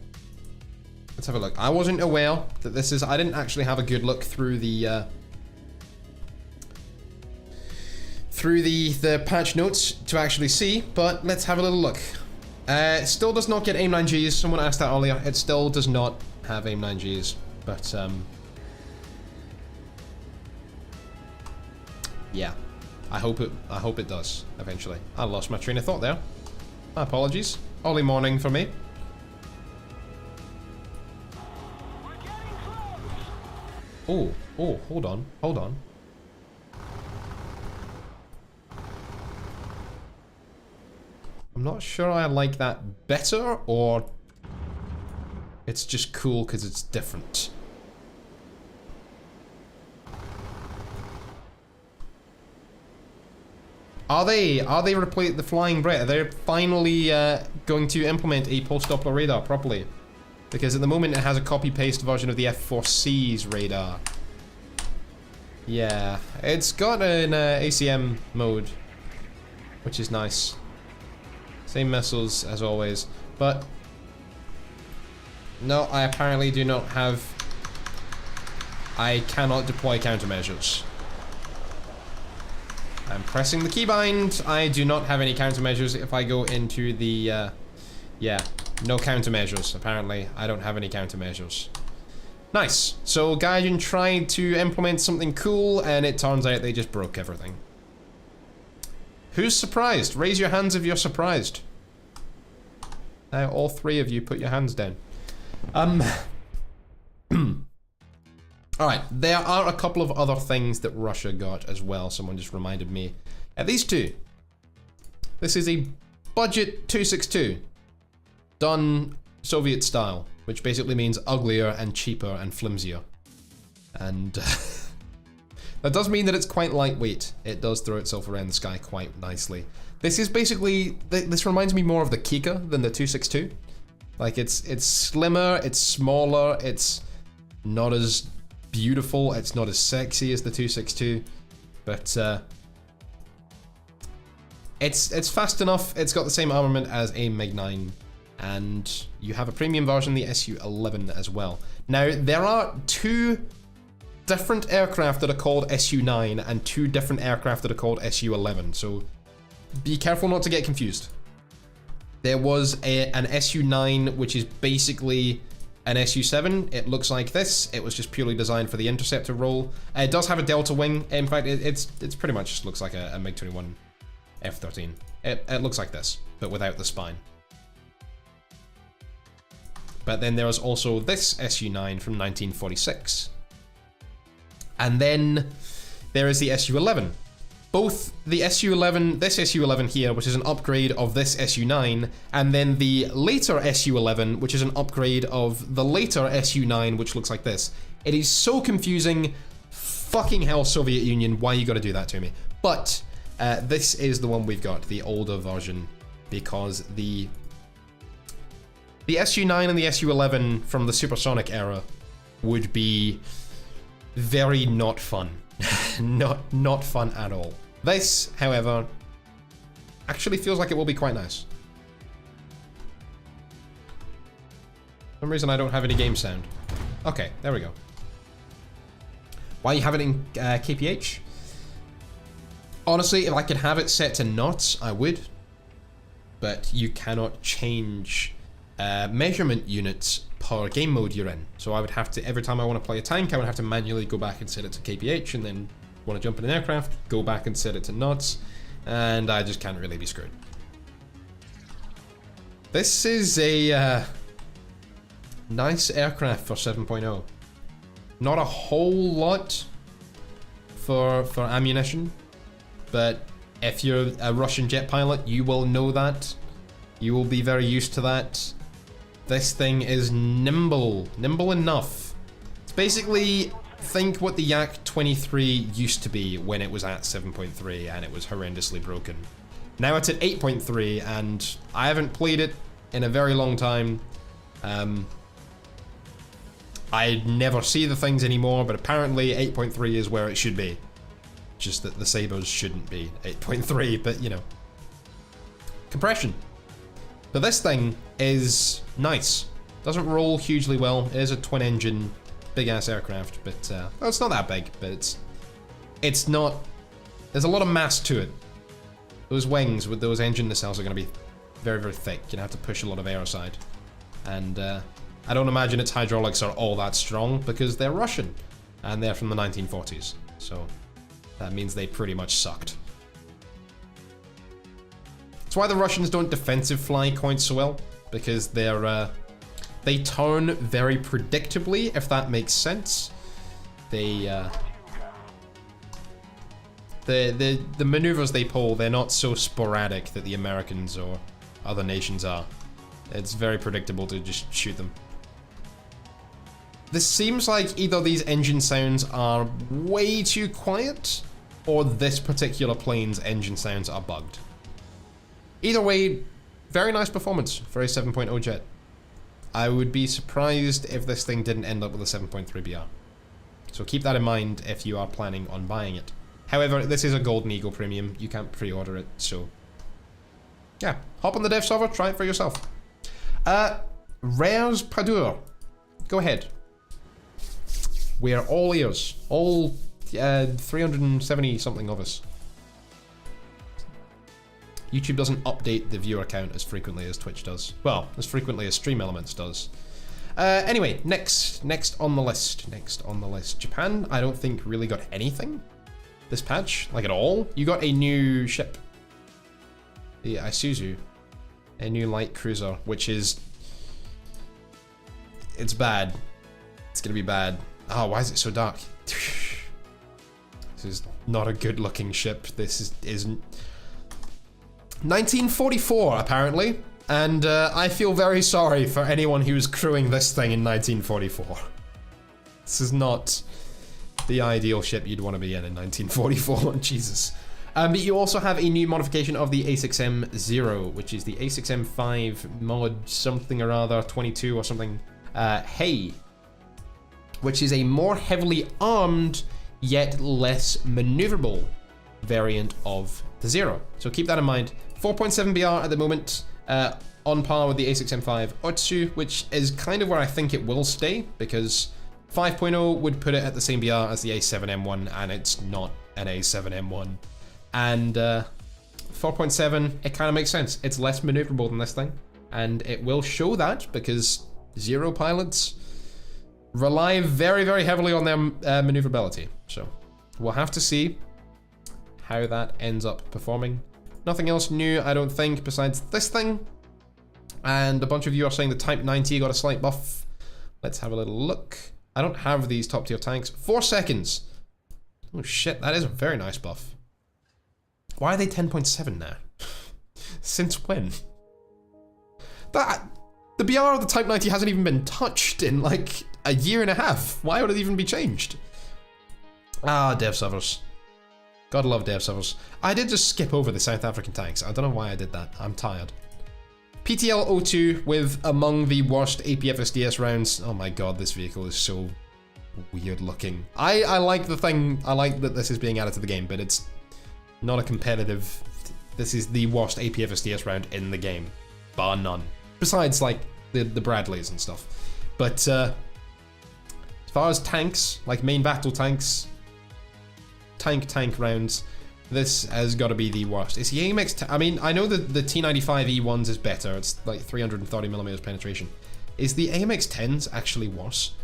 Let's have a look. I wasn't aware that this is. I didn't actually have a good look through the patch notes to actually see, but let's have a little look. It still does not get AIM-9Gs. Someone asked that earlier. It still does not have AIM-9Gs, but yeah, I hope it does eventually. I lost my train of thought there. My apologies. Early morning for me. Oh, hold on. I'm not sure I like that better, or it's just cool because it's different. Are they replace the flying Brit? Are they finally going to implement a post-Doppler radar properly? Because at the moment it has a copy-paste version of the F4C's radar. Yeah, it's got an ACM mode, which is nice. Same missiles as always, but no, I apparently do not have. I cannot deploy countermeasures. I'm pressing the keybind. I do not have any countermeasures. If I go into the, yeah, no countermeasures. Apparently, I don't have any countermeasures. Nice. So Gaijin tried to implement something cool, and it turns out they just broke everything. Who's surprised? Raise your hands if you're surprised. Now all three of you put your hands down. Alright, there are a couple of other things that Russia got as well. Someone just reminded me. These two. This is a budget 262. Done Soviet style, which basically means uglier and cheaper and flimsier. And that does mean that it's quite lightweight. It does throw itself around the sky quite nicely. This is basically, this reminds me more of the Kika than the 262. Like it's slimmer, it's smaller, it's not as beautiful, it's not as sexy as the 262, but it's fast enough. It's got the same armament as a MiG-9, and you have a premium version, the Su-11 as well. Now, there are two different aircraft that are called Su-9 and two different aircraft that are called Su-11, so be careful not to get confused. There was an Su-9, which is basically an Su-7. It looks like this. It was just purely designed for the interceptor role. It does have a delta wing. In fact, it's pretty much just looks like a MiG-21 F-13. It looks like this, but without the spine. But then there was also this Su-9 from 1946. And then there is the Su-11. Both the Su-11, this Su-11 here, which is an upgrade of this Su-9, and then the later Su-11, which is an upgrade of the later Su-9, which looks like this. It is so confusing. Fucking hell, Soviet Union, why you gotta do that to me? But this is the one we've got, the older version, because the Su-9 and the Su-11 from the supersonic era would be very not fun. not fun at all. This, however, actually feels like it will be quite nice. For some reason I don't have any game sound. Okay, there we go. Why you have it in KPH? Honestly, if I could have it set to knots, I would. But you cannot change measurement units per game mode you're in. So I would have to, every time I want to play a tank, I would have to manually go back and set it to KPH, and then want to jump in an aircraft, go back and set it to knots, and I just can't really be screwed. This is a nice aircraft for 7.0. Not a whole lot for ammunition, but if you're a Russian jet pilot, you will know that. You will be very used to that. This thing is nimble enough. It's basically, think what the Yak-23 used to be when it was at 7.3 and it was horrendously broken. Now it's at 8.3 and I haven't played it in a very long time. I never see the things anymore, but apparently 8.3 is where it should be. Just that the Sabres shouldn't be 8.3, but you know. Compression. But this thing is nice. Doesn't roll hugely well. It is a twin engine, big ass aircraft, but well, it's not that big, but it's not, there's a lot of mass to it. Those wings with those engine nacelles are going to be very, very thick. You're going to have to push a lot of air aside. And I don't imagine its hydraulics are all that strong because they're Russian and they're from the 1940s. So that means they pretty much sucked. That's why the Russians don't defensive fly quite so well, because they turn very predictably, if that makes sense. The maneuvers they pull, they're not so sporadic that the Americans or other nations are. It's very predictable to just shoot them. This seems like either these engine sounds are way too quiet, or this particular plane's engine sounds are bugged. Either way, very nice performance for a 7.0 jet. I would be surprised if this thing didn't end up with a 7.3 BR. So keep that in mind if you are planning on buying it. However, this is a Golden Eagle Premium. You can't pre-order it, so yeah. Hop on the dev server, try it for yourself. Rares Padur. Go ahead. We're all ears. All 370 something of us. YouTube doesn't update the viewer count as frequently as Twitch does. Well, as frequently as Stream Elements does. Anyway, next on the list. Japan, I don't think really got anything this patch, like at all. You got a new ship. The Isuzu. A new light cruiser, which is... it's bad. It's gonna be bad. Oh, why is it so dark? This is not a good looking ship. This isn't. 1944, apparently. And I feel very sorry for anyone who's crewing this thing in 1944. This is not the ideal ship you'd want to be in 1944. Jesus. But you also have a new modification of the A6M0, which is the A6M5 mod something or other, 22 or something. Hey. Which is a more heavily armed, yet less maneuverable variant of the Zero. So keep that in mind. 4.7 BR at the moment, on par with the A6M5 Otsu, which is kind of where I think it will stay, because 5.0 would put it at the same BR as the A7M1, and it's not an A7M1. And 4.7, it kind of makes sense. It's less maneuverable than this thing, and it will show that because Zero pilots rely very, very heavily on their maneuverability. So we'll have to see how that ends up performing. Nothing else new, I don't think, besides this thing. And a bunch of you are saying the Type 90 got a slight buff. Let's have a little look. I don't have these top tier tanks. 4 seconds. Oh shit, that is a very nice buff. Why are they 10.7 now? Since when? The BR of the Type 90 hasn't even been touched in like a year and a half. Why would it even be changed? Ah, dev servers. Gotta love dev servers. I did just skip over the South African tanks. I don't know why I did that. I'm tired. PTL-02 with among the worst APFSDS rounds. Oh my god, this vehicle is so weird looking. I like the thing. I like that this is being added to the game, but it's not a competitive. This is the worst APFSDS round in the game, bar none. Besides, like, the Bradleys and stuff. But as far as tanks, like main battle tanks, tank rounds, this has got to be the worst. It's the AMX. I mean, I know that the T95E1s is better. It's like 330mm penetration. Is the AMX 10s actually worse?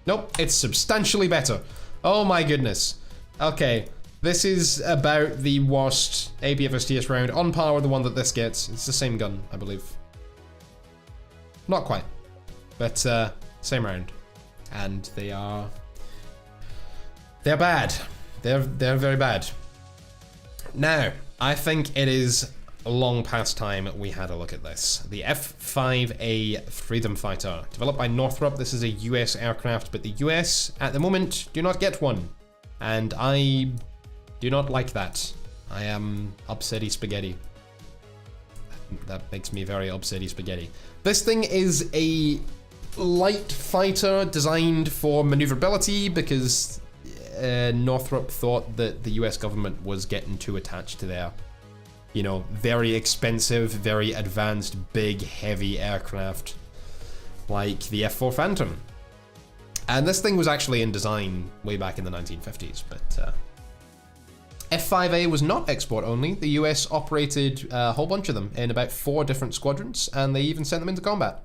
Nope, it's substantially better. Oh my goodness. Okay, this is about the worst APFSTS round, on par with the one that this gets. It's the same gun, I believe. Not quite, but same round. And they're bad. They're very bad. Now, I think it is long past time we had a look at this. The F5a Freedom Fighter, developed by Northrop. This is a US aircraft, but the US at the moment do not get one, and I do not like that. I am upsetty spaghetti. That makes me very upsetty spaghetti. This thing is a light fighter designed for maneuverability because Northrop thought that the US government was getting too attached to their, you know, very expensive, very advanced, big, heavy aircraft like the F4 Phantom. And this thing was actually in design way back in the 1950s, but F5A was not export only. The US operated a whole bunch of them in about 4 different squadrons, and they even sent them into combat.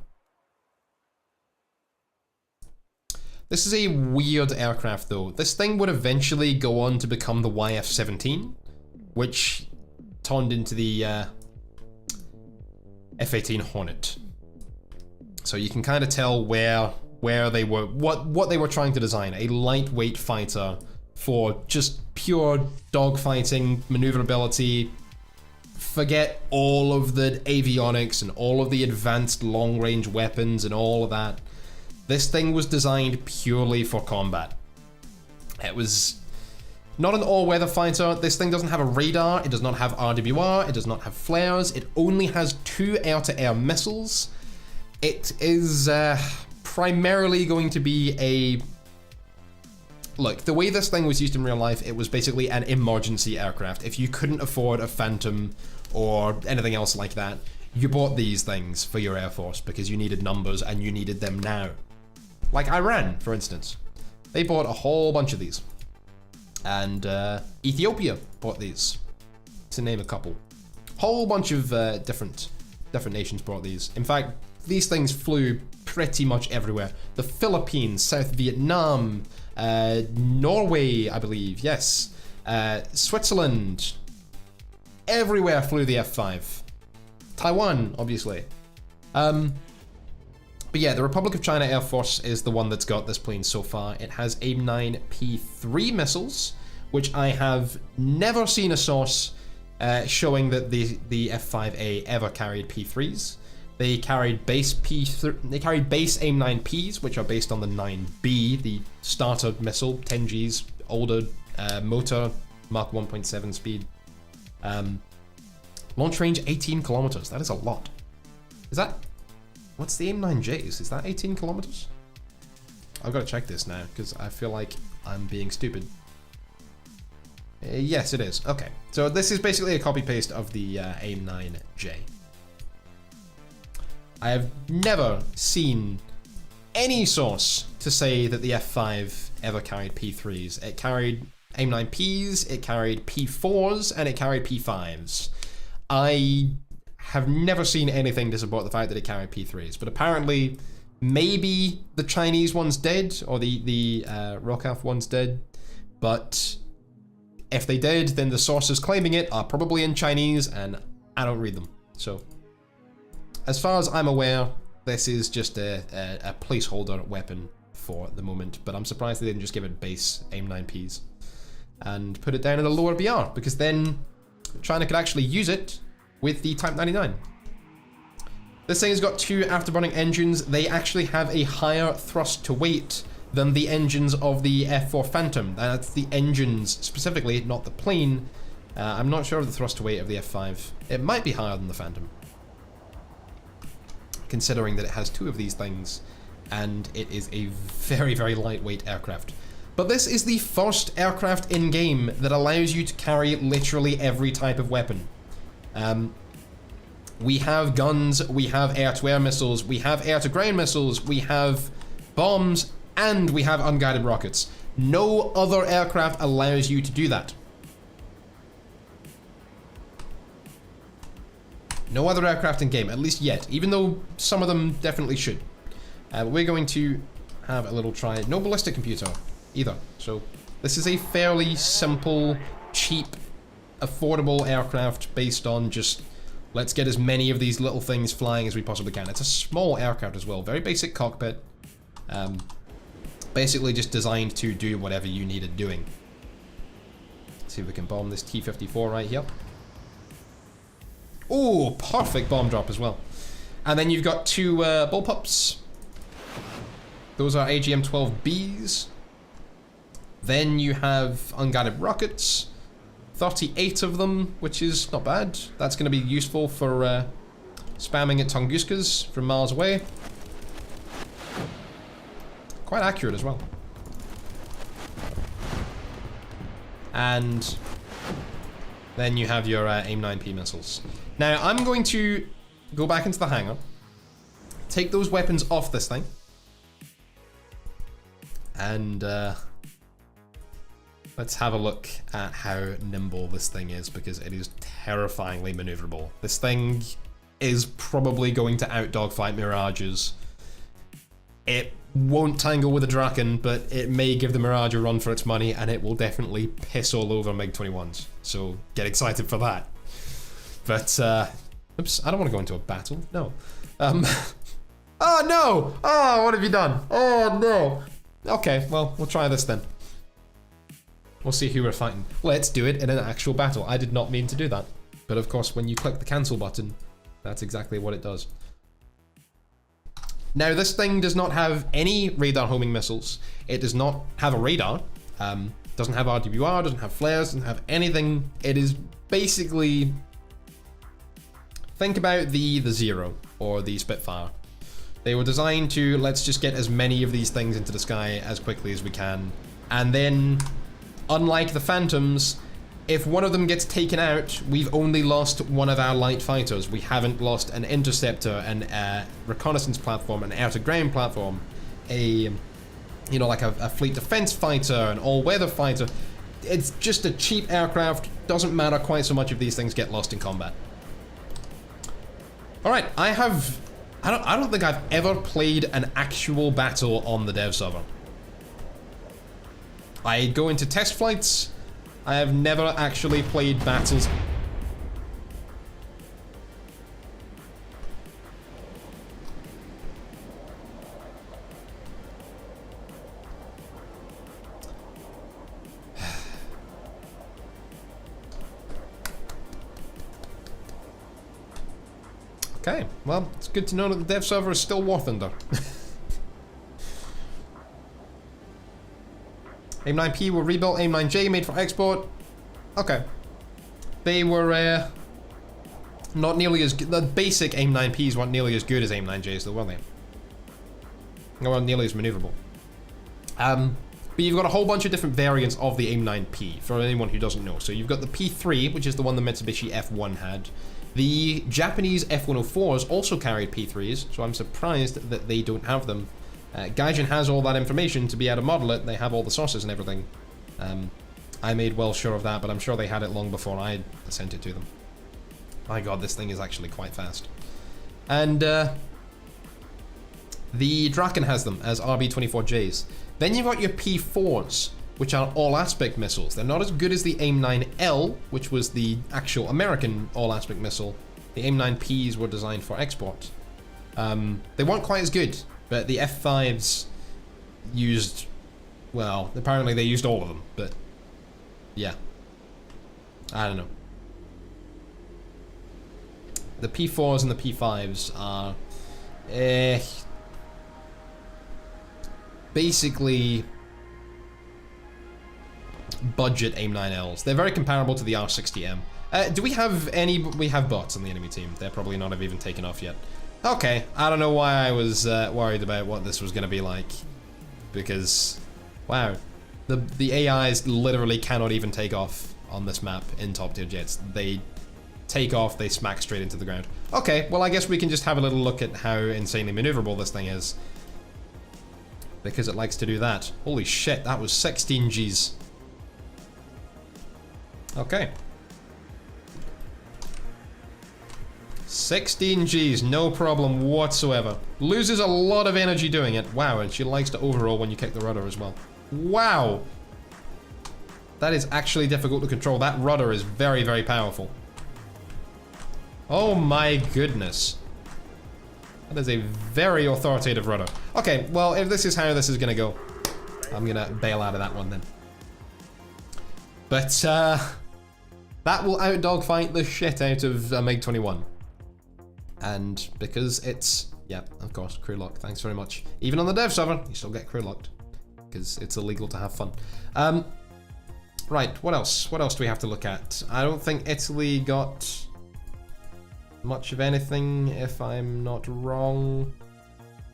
This is a weird aircraft though. This thing would eventually go on to become the YF-17, which turned into the F-18 Hornet. So you can kind of tell where they were, what they were trying to design. A lightweight fighter for just pure dogfighting, maneuverability. Forget all of the avionics and all of the advanced long-range weapons and all of that. This thing was designed purely for combat. It was not an all-weather fighter. This thing doesn't have a radar, it does not have RWR, it does not have flares, it only has 2 air-to-air missiles. It is primarily going to be a... Look, the way this thing was used in real life, it was basically an emergency aircraft. If you couldn't afford a Phantom or anything else like that, you bought these things for your Air Force because you needed numbers and you needed them now. Like Iran, for instance. They bought a whole bunch of these. And Ethiopia bought these, to name a couple. Whole bunch of different nations bought these. In fact, these things flew pretty much everywhere. The Philippines, South Vietnam, Norway, I believe, yes. Switzerland. Everywhere flew the F5. Taiwan, obviously. But But yeah, the Republic of China Air Force is the one that's got this plane so far. It has AIM-9P3 missiles, which I have never seen a source showing that the F5A ever carried P3s. They carried base AIM-9Ps, which are based on the 9B, the starter missile, 10 Gs, older motor, Mach 1.7 speed. Launch range 18 kilometers. That is a lot. Is that... What's the AIM-9Js? Is that 18 kilometers? I've got to check this now, because I feel like I'm being stupid. Yes, it is. Okay. So this is basically a copy-paste of the AIM-9J. I have never seen any source to say that the F5 ever carried P3s. It carried AIM-9Ps, it carried P4s, and it carried P5s. I have never seen anything to support the fact that it carried P3s, but apparently maybe the Chinese one's dead, or the ROCAF one's dead, but if they did, then the sources claiming it are probably in Chinese, and I don't read them. So, as far as I'm aware, this is just a placeholder weapon for the moment, but I'm surprised they didn't just give it base AIM-9Ps and put it down in a lower BR, because then China could actually use it with the Type 99. This thing has got 2 afterburning engines. They actually have a higher thrust to weight than the engines of the F4 Phantom. That's the engines specifically, not the plane. I'm not sure of the thrust to weight of the F5. It might be higher than the Phantom, considering that it has 2 of these things and it is a very, very lightweight aircraft. But this is the first aircraft in-game that allows you to carry literally every type of weapon. We have guns, we have air-to-air missiles, we have air-to-ground missiles, we have bombs, and we have unguided rockets. No other aircraft allows you to do that. No other aircraft in-game, at least yet, even though some of them definitely should. We're going to have a little try. No ballistic computer either. So this is a fairly simple, cheap, affordable aircraft based on just let's get as many of these little things flying as we possibly can. It's a small aircraft as well, very basic cockpit. Basically just designed to do whatever you need it doing. Let's see if we can bomb this T-54 right here. Oh, perfect bomb drop as well. And then you've got 2 bullpups. Those are AGM-12Bs. Then you have unguided rockets. 38 of them, which is not bad. That's going to be useful for spamming at Tunguskas from miles away. Quite accurate as well. And then you have your AIM-9P missiles. Now, I'm going to go back into the hangar, take those weapons off this thing, and let's have a look at how nimble this thing is, because it is terrifyingly maneuverable. This thing is probably going to out-dogfight Mirages. It won't tangle with a Draken, but it may give the Mirage a run for its money, and it will definitely piss all over MiG-21s. So get excited for that. But, oops, I don't want to go into a battle. No. Oh no! Oh, what have you done? Oh no! Okay, well, we'll try this then. We'll see who we're fighting. Let's do it in an actual battle. I did not mean to do that. But of course, when you click the cancel button, that's exactly what it does. Now, this thing does not have any radar homing missiles. It does not have a radar. Doesn't have RWR, doesn't have flares, doesn't have anything. It is basically... Think about the Zero or the Spitfire. They were designed to, let's just get as many of these things into the sky as quickly as we can. And then, unlike the Phantoms, if one of them gets taken out, we've only lost one of our light fighters. We haven't lost an interceptor, an reconnaissance platform, an air-to-ground platform, a, you know, like a fleet defense fighter, an all-weather fighter. It's just a cheap aircraft. Doesn't matter quite so much if these things get lost in combat. All right, I don't think I've ever played an actual battle on the dev server. I go into test flights. I have never actually played battles. Okay, well, it's good to know that the dev server is still war thunder. AIM-9P were rebuilt, AIM-9J made for export. Okay. They were not nearly as good. The basic AIM-9Ps weren't nearly as good as AIM-9Js though, were they? They weren't nearly as maneuverable. But you've got a whole bunch of different variants of the AIM-9P, for anyone who doesn't know. So you've got the P3, which is the one the Mitsubishi F1 had. The Japanese F104s also carried P3s, so I'm surprised that they don't have them. Gaijin has all that information to be able to model it. They have all the sources and everything. I made well sure of that, but I'm sure they had it long before I sent it to them. My god, this thing is actually quite fast. And the Draken has them as RB-24Js. Then you've got your P4s, which are all-aspect missiles. They're not as good as the AIM-9L, which was the actual American all-aspect missile. The AIM-9Ps were designed for export. They weren't quite as good, but the F5s used, well, apparently they used all of them, but yeah. I don't know. The P4s and the P5s are basically budget AIM-9Ls. They're very comparable to the R60M. Do we have any? We have bots on the enemy team. They're probably not have even taken off yet. Okay, I don't know why I was worried about what this was going to be like, because wow, the AIs literally cannot even take off on this map in top tier jets. They take off, they smack straight into the ground. Okay, well I guess we can just have a little look at how insanely maneuverable this thing is, because it likes to do that. Holy shit, that was 16 Gs. Okay. 16 Gs, no problem whatsoever. Loses a lot of energy doing it. Wow, and she likes to overroll when you kick the rudder as well. Wow. That is actually difficult to control. That rudder is very, very powerful. Oh my goodness. That is a very authoritative rudder. Okay, well, if this is how this is gonna go, I'm gonna bail out of that one then. But, that will out-dogfight the shit out of a MiG-21. And because it's, yeah, of course, crew lock, thanks very much. Even on the dev server, you still get crew locked, because it's illegal to have fun. Right, what else? What else do we have to look at? I don't think Italy got much of anything, if I'm not wrong.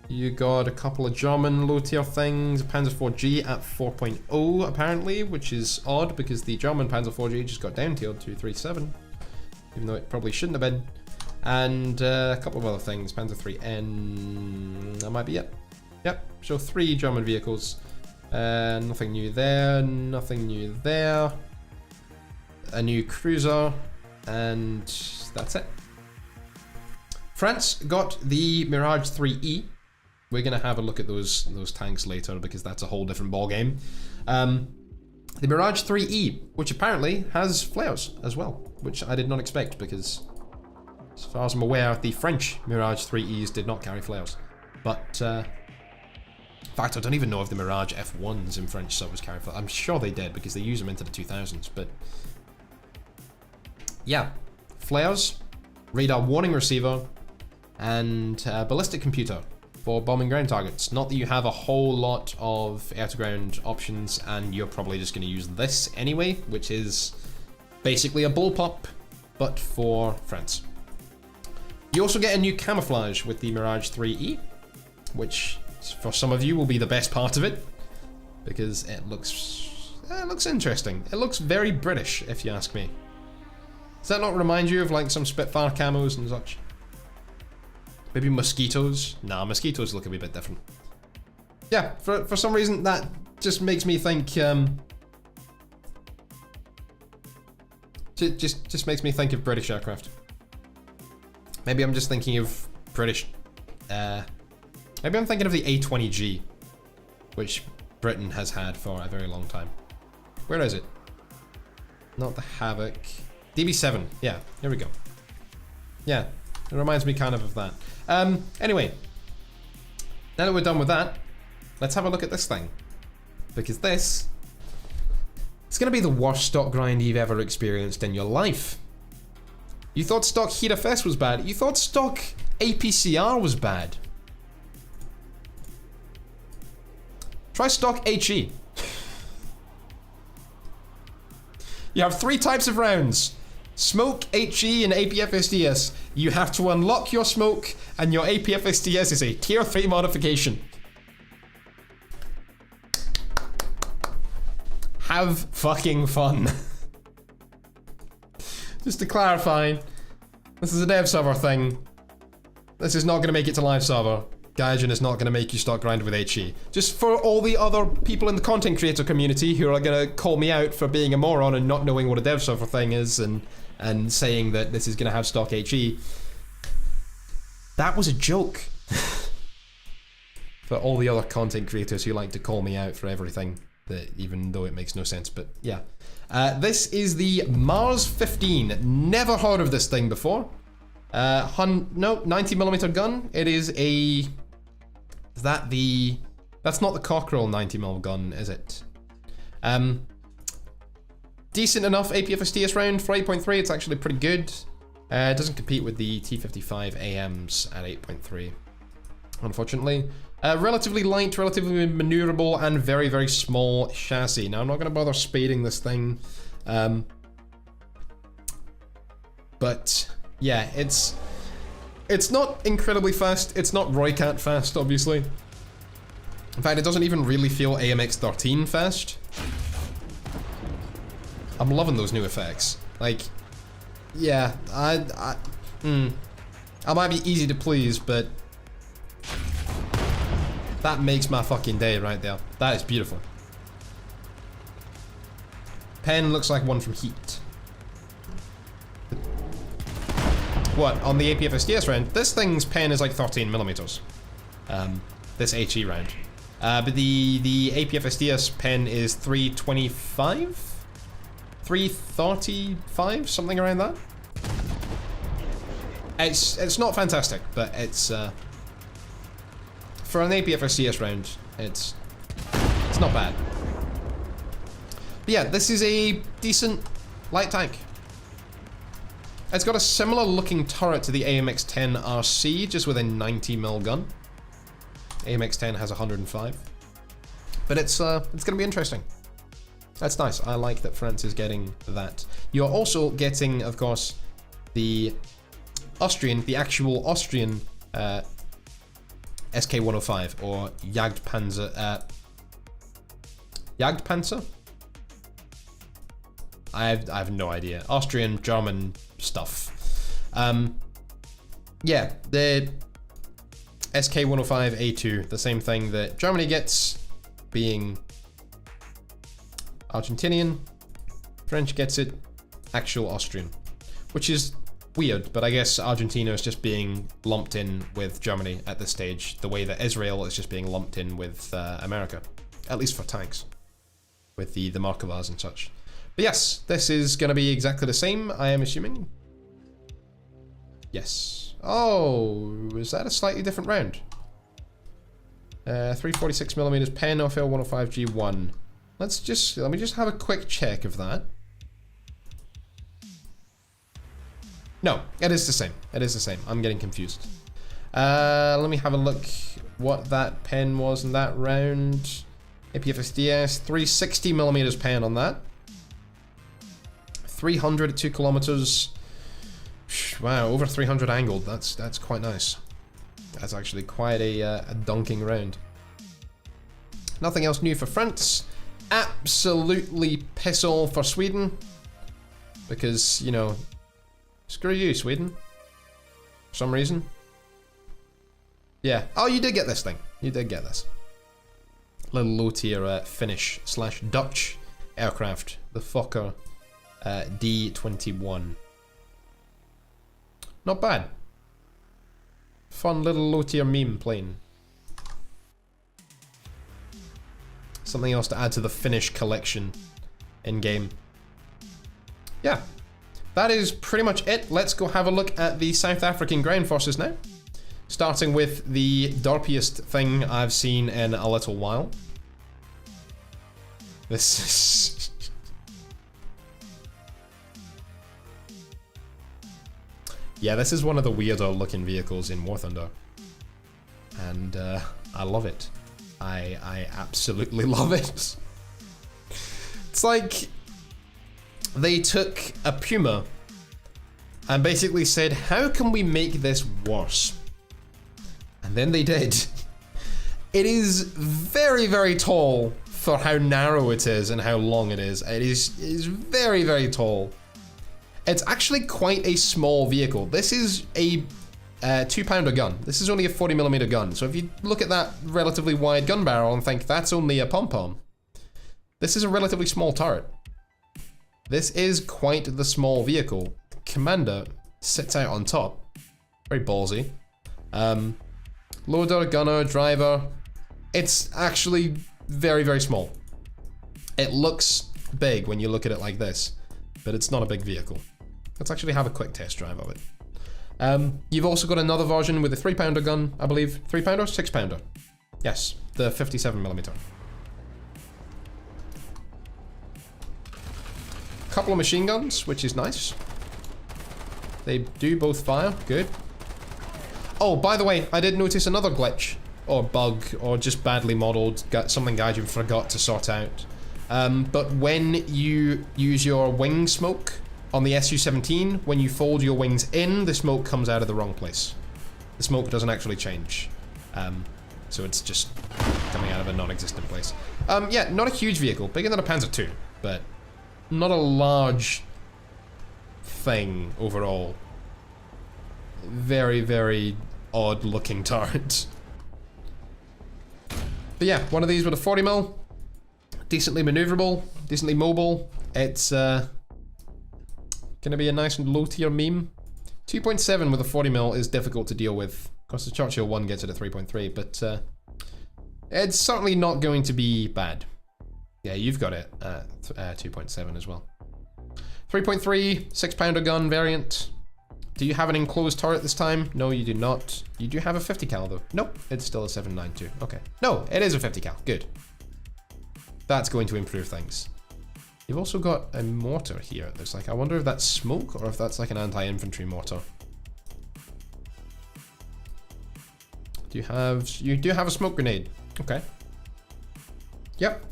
You got a couple of German low-tier things, Panzer IV-G at 4.0 apparently, which is odd because the German Panzer IV-G just got down-tiered to 3.7, even though it probably shouldn't have been. And a couple of other things, Panzer III-N, that might be it. Yep, so 3 German vehicles. Nothing new there, nothing new there. A new cruiser, and that's it. France got the Mirage 3E. We're gonna have a look at those tanks later because that's a whole different ball game. The Mirage 3E, which apparently has flares as well, which I did not expect because, as far as I'm aware, the French Mirage 3Es did not carry flares. But in fact, I don't even know if the Mirage F1s in French subs carry flares. I'm sure they did because they use them into the 2000s. But yeah, flares, radar warning receiver, and ballistic computer for bombing ground targets. Not that you have a whole lot of air-to-ground options, and you're probably just going to use this anyway, which is basically a bullpup, but for France. You also get a new camouflage with the Mirage 3E, which for some of you will be the best part of it, because it looks interesting. It looks very British, if you ask me. Does that not remind you of like some Spitfire camos and such? Maybe mosquitoes? Nah, mosquitoes look a wee bit different. Yeah, for some reason that just makes me think just makes me think of British aircraft. Maybe I'm just thinking of British maybe I'm thinking of the A20G, which Britain has had for a very long time. Where is it? Not the Havoc. DB7, yeah, here we go. Yeah, it reminds me kind of that. Anyway, now that we're done with that, let's have a look at this thing. Because this, it's gonna be the worst stock grind you've ever experienced in your life. You thought stock HERFS was bad. You thought stock APCR was bad. Try stock HE. You have 3 types of rounds. Smoke, HE, and APFSDS. You have to unlock your smoke, and your APFSDS is a tier 3 modification. Have fucking fun. Just to clarify, this is a dev server thing. This is not going to make it to live server. Gaijin is not going to make you start grind with HE. Just for all the other people in the content creator community who are going to call me out for being a moron and not knowing what a dev server thing is and saying that this is going to have stock HE. That was a joke. For all the other content creators who like to call me out for everything, that even though it makes no sense, but yeah. This is the Mars 15. Never heard of this thing before. No, 90mm gun. It is a... Is that the... That's not the Cockerel 90mm gun, is it? Decent enough APFSDS round for 8.3. It's actually pretty good. It doesn't compete with the T55 AMs at 8.3, unfortunately. Relatively light, relatively maneuverable, and very, very small chassis. Now, I'm not going to bother spading this thing. But, yeah, it's not incredibly fast. It's not Roycat fast, obviously. In fact, it doesn't even really feel AMX-13 fast. I'm loving those new effects. Like, yeah, I might be easy to please, but that makes my fucking day right there. That is beautiful. Pen looks like one from Heat. What, on the APFSDS round? This thing's pen is like 13mm. This HE round. But the APFSDS pen is 325? 335? Something around that? It's not fantastic, but it's for an APFSDS round, it's not bad. But yeah, this is a decent light tank. It's got a similar looking turret to the AMX-10 RC, just with a 90mm gun. AMX-10 has 105. But it's gonna be interesting. That's nice. I like that France is getting that. You're also getting, of course, the actual Austrian SK-105 or Jagdpanzer. Jagdpanzer? I have no idea. Austrian, German stuff. Yeah, the SK-105A2, the same thing that Germany gets, being Argentinian. French gets it, actual Austrian. Which is weird, but I guess Argentina is just being lumped in with Germany at this stage, the way that Israel is just being lumped in with America. At least for tanks. With the Markovas and such. But yes, this is going to be exactly the same, I am assuming. Yes. Oh, is that a slightly different round? 346mm pen off L105G1. Let me just have a quick check of that. No, it is the same. It is the same. I'm getting confused. Let me have a look what that pen was in that round. APFSDS, 360mm pen on that. 300 at 2 kilometers. Wow, over 300 angled. That's quite nice. That's actually quite a dunking round. Nothing else new for France. Absolutely piss all for Sweden. Because, you know, screw you, Sweden. For some reason. Yeah. Oh, you did get this thing. You did get this. Little low tier Finnish / Dutch aircraft. The Fokker D21. Not bad. Fun little low tier meme plane. Something else to add to the Finnish collection in game. Yeah. That is pretty much it. Let's go have a look at the South African ground forces now. Starting with the derpiest thing I've seen in a little while. This is... Yeah, this is one of the weirder looking vehicles in War Thunder. And I love it. I absolutely love it. It's like they took a Puma and basically said, how can we make this worse? And then they did. It is very, very tall for how narrow it is and how long it is. It is very, very tall. It's actually quite a small vehicle. This is a 2-pounder gun. This is only a 40mm gun. So if you look at that relatively wide gun barrel and think that's only a pom-pom, this is a relatively small turret. This is quite the small vehicle. Commander sits out on top. Very ballsy. Loader, gunner, driver. It's actually very, very small. It looks big when you look at it like this, but it's not a big vehicle. Let's actually have a quick test drive of it. You've also got another version with a 3-pounder gun, I believe. 3-pounder? 6-pounder. Yes, the 57mm. Couple of machine guns, which is nice. They do both fire, good. Oh, by the way, I did notice another glitch, or bug, or just badly modeled, something Gaijin forgot to sort out. But when you use your wing smoke on the Su-17, when you fold your wings in, the smoke comes out of the wrong place. The smoke doesn't actually change. So it's just coming out of a non-existent place. Yeah, not a huge vehicle, bigger than a Panzer II, but not a large thing overall. Very, very odd looking turret. But yeah, one of these with a 40mm. Decently maneuverable, decently mobile. It's gonna be a nice and low tier meme. 2.7 with a 40mm is difficult to deal with. Of course, the Churchill 1 gets it at 3.3, but it's certainly not going to be bad. Yeah, you've got it at 2.7 as well. 3.3, 6-pounder gun variant. Do you have an enclosed turret this time? No, you do not. You do have a 50 cal though. Nope, it's still a 7.92. Okay. No, it is a 50 cal. Good. That's going to improve things. You've also got a mortar here. There's like, I wonder if that's smoke or if that's like an anti-infantry mortar. You do have a smoke grenade. Okay. Yep.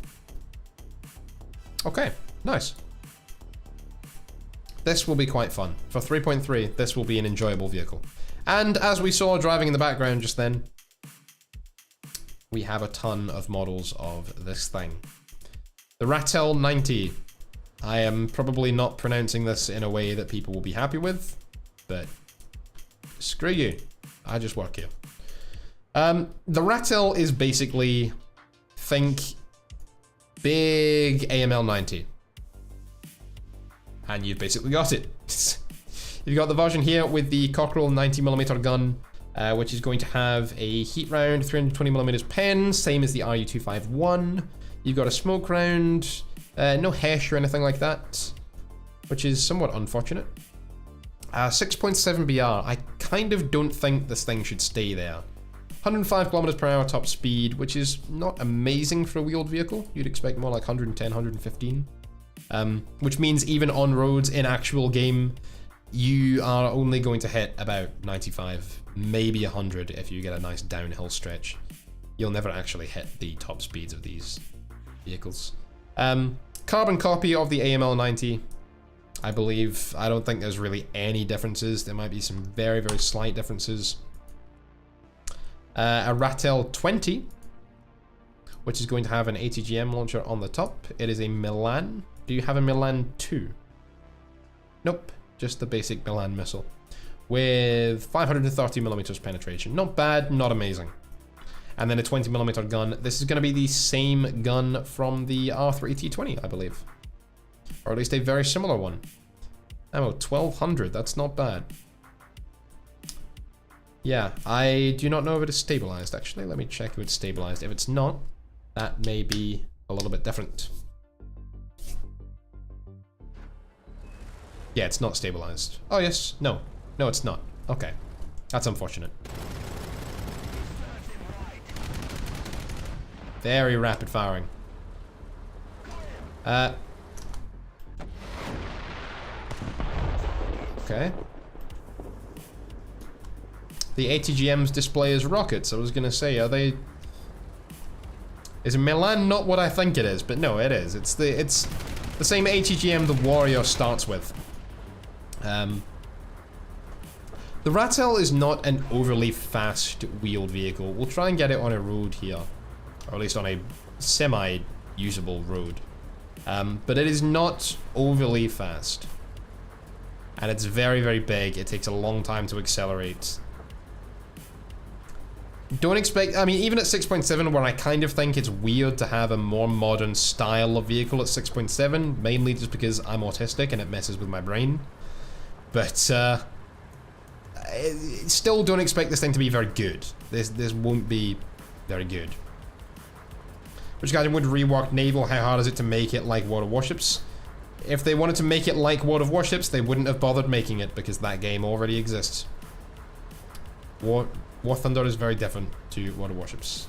Okay, nice. This will be quite fun. For 3.3, this will be an enjoyable vehicle. And as we saw driving in the background just then, we have a ton of models of this thing. The Rattle 90. I am probably not pronouncing this in a way that people will be happy with, but screw you. I just work here. The Rattle is basically, think big AML 90. And you've basically got it. You've got the version here with the Cockerel 90mm gun, which is going to have a heat round, 320mm pen, same as the RU-251. You've got a smoke round, no Hesh or anything like that, which is somewhat unfortunate. 6.7 BR, I kind of don't think this thing should stay there. 105 kilometers per hour top speed, which is not amazing for a wheeled vehicle. You'd expect more like 110, 115. Which means even on roads in actual game, you are only going to hit about 95, maybe 100 if you get a nice downhill stretch. You'll never actually hit the top speeds of these vehicles. Carbon copy of the AML 90, I believe. I don't think there's really any differences. There might be some very, very slight differences. A Rattle 20, which is going to have an ATGM launcher on the top. It is a Milan. Do you have a Milan 2? Nope, just the basic Milan missile. With 530mm penetration. Not bad, not amazing. And then a 20mm gun. This is going to be the same gun from the R3T20, I believe. Or at least a very similar one. Ammo, 1200, that's not bad. Yeah, I do not know if it is stabilized, actually. Let me check if it's stabilized. If it's not, that may be a little bit different. Yeah, it's not stabilized. Oh, yes. No. No, it's not. Okay. That's unfortunate. Very rapid firing. Okay. The ATGMs display as rockets. I was gonna say, are they... Is Milan not what I think it is? But no, it is. It's the same ATGM the Warrior starts with. The Rattle is not an overly fast wheeled vehicle. We'll try and get it on a road here. Or at least on a semi-usable road. But it is not overly fast. And it's very, very big. It takes a long time to accelerate. Don't expect, I mean, even at 6.7, where I kind of think it's weird to have a more modern style of vehicle at 6.7, mainly just because I'm autistic and it messes with my brain. But, still don't expect this thing to be very good. This won't be very good. Which guys would rework naval, how hard is it to make it like World of Warships? If they wanted to make it like World of Warships, they wouldn't have bothered making it because that game already exists. War Thunder is very different to World of Warships.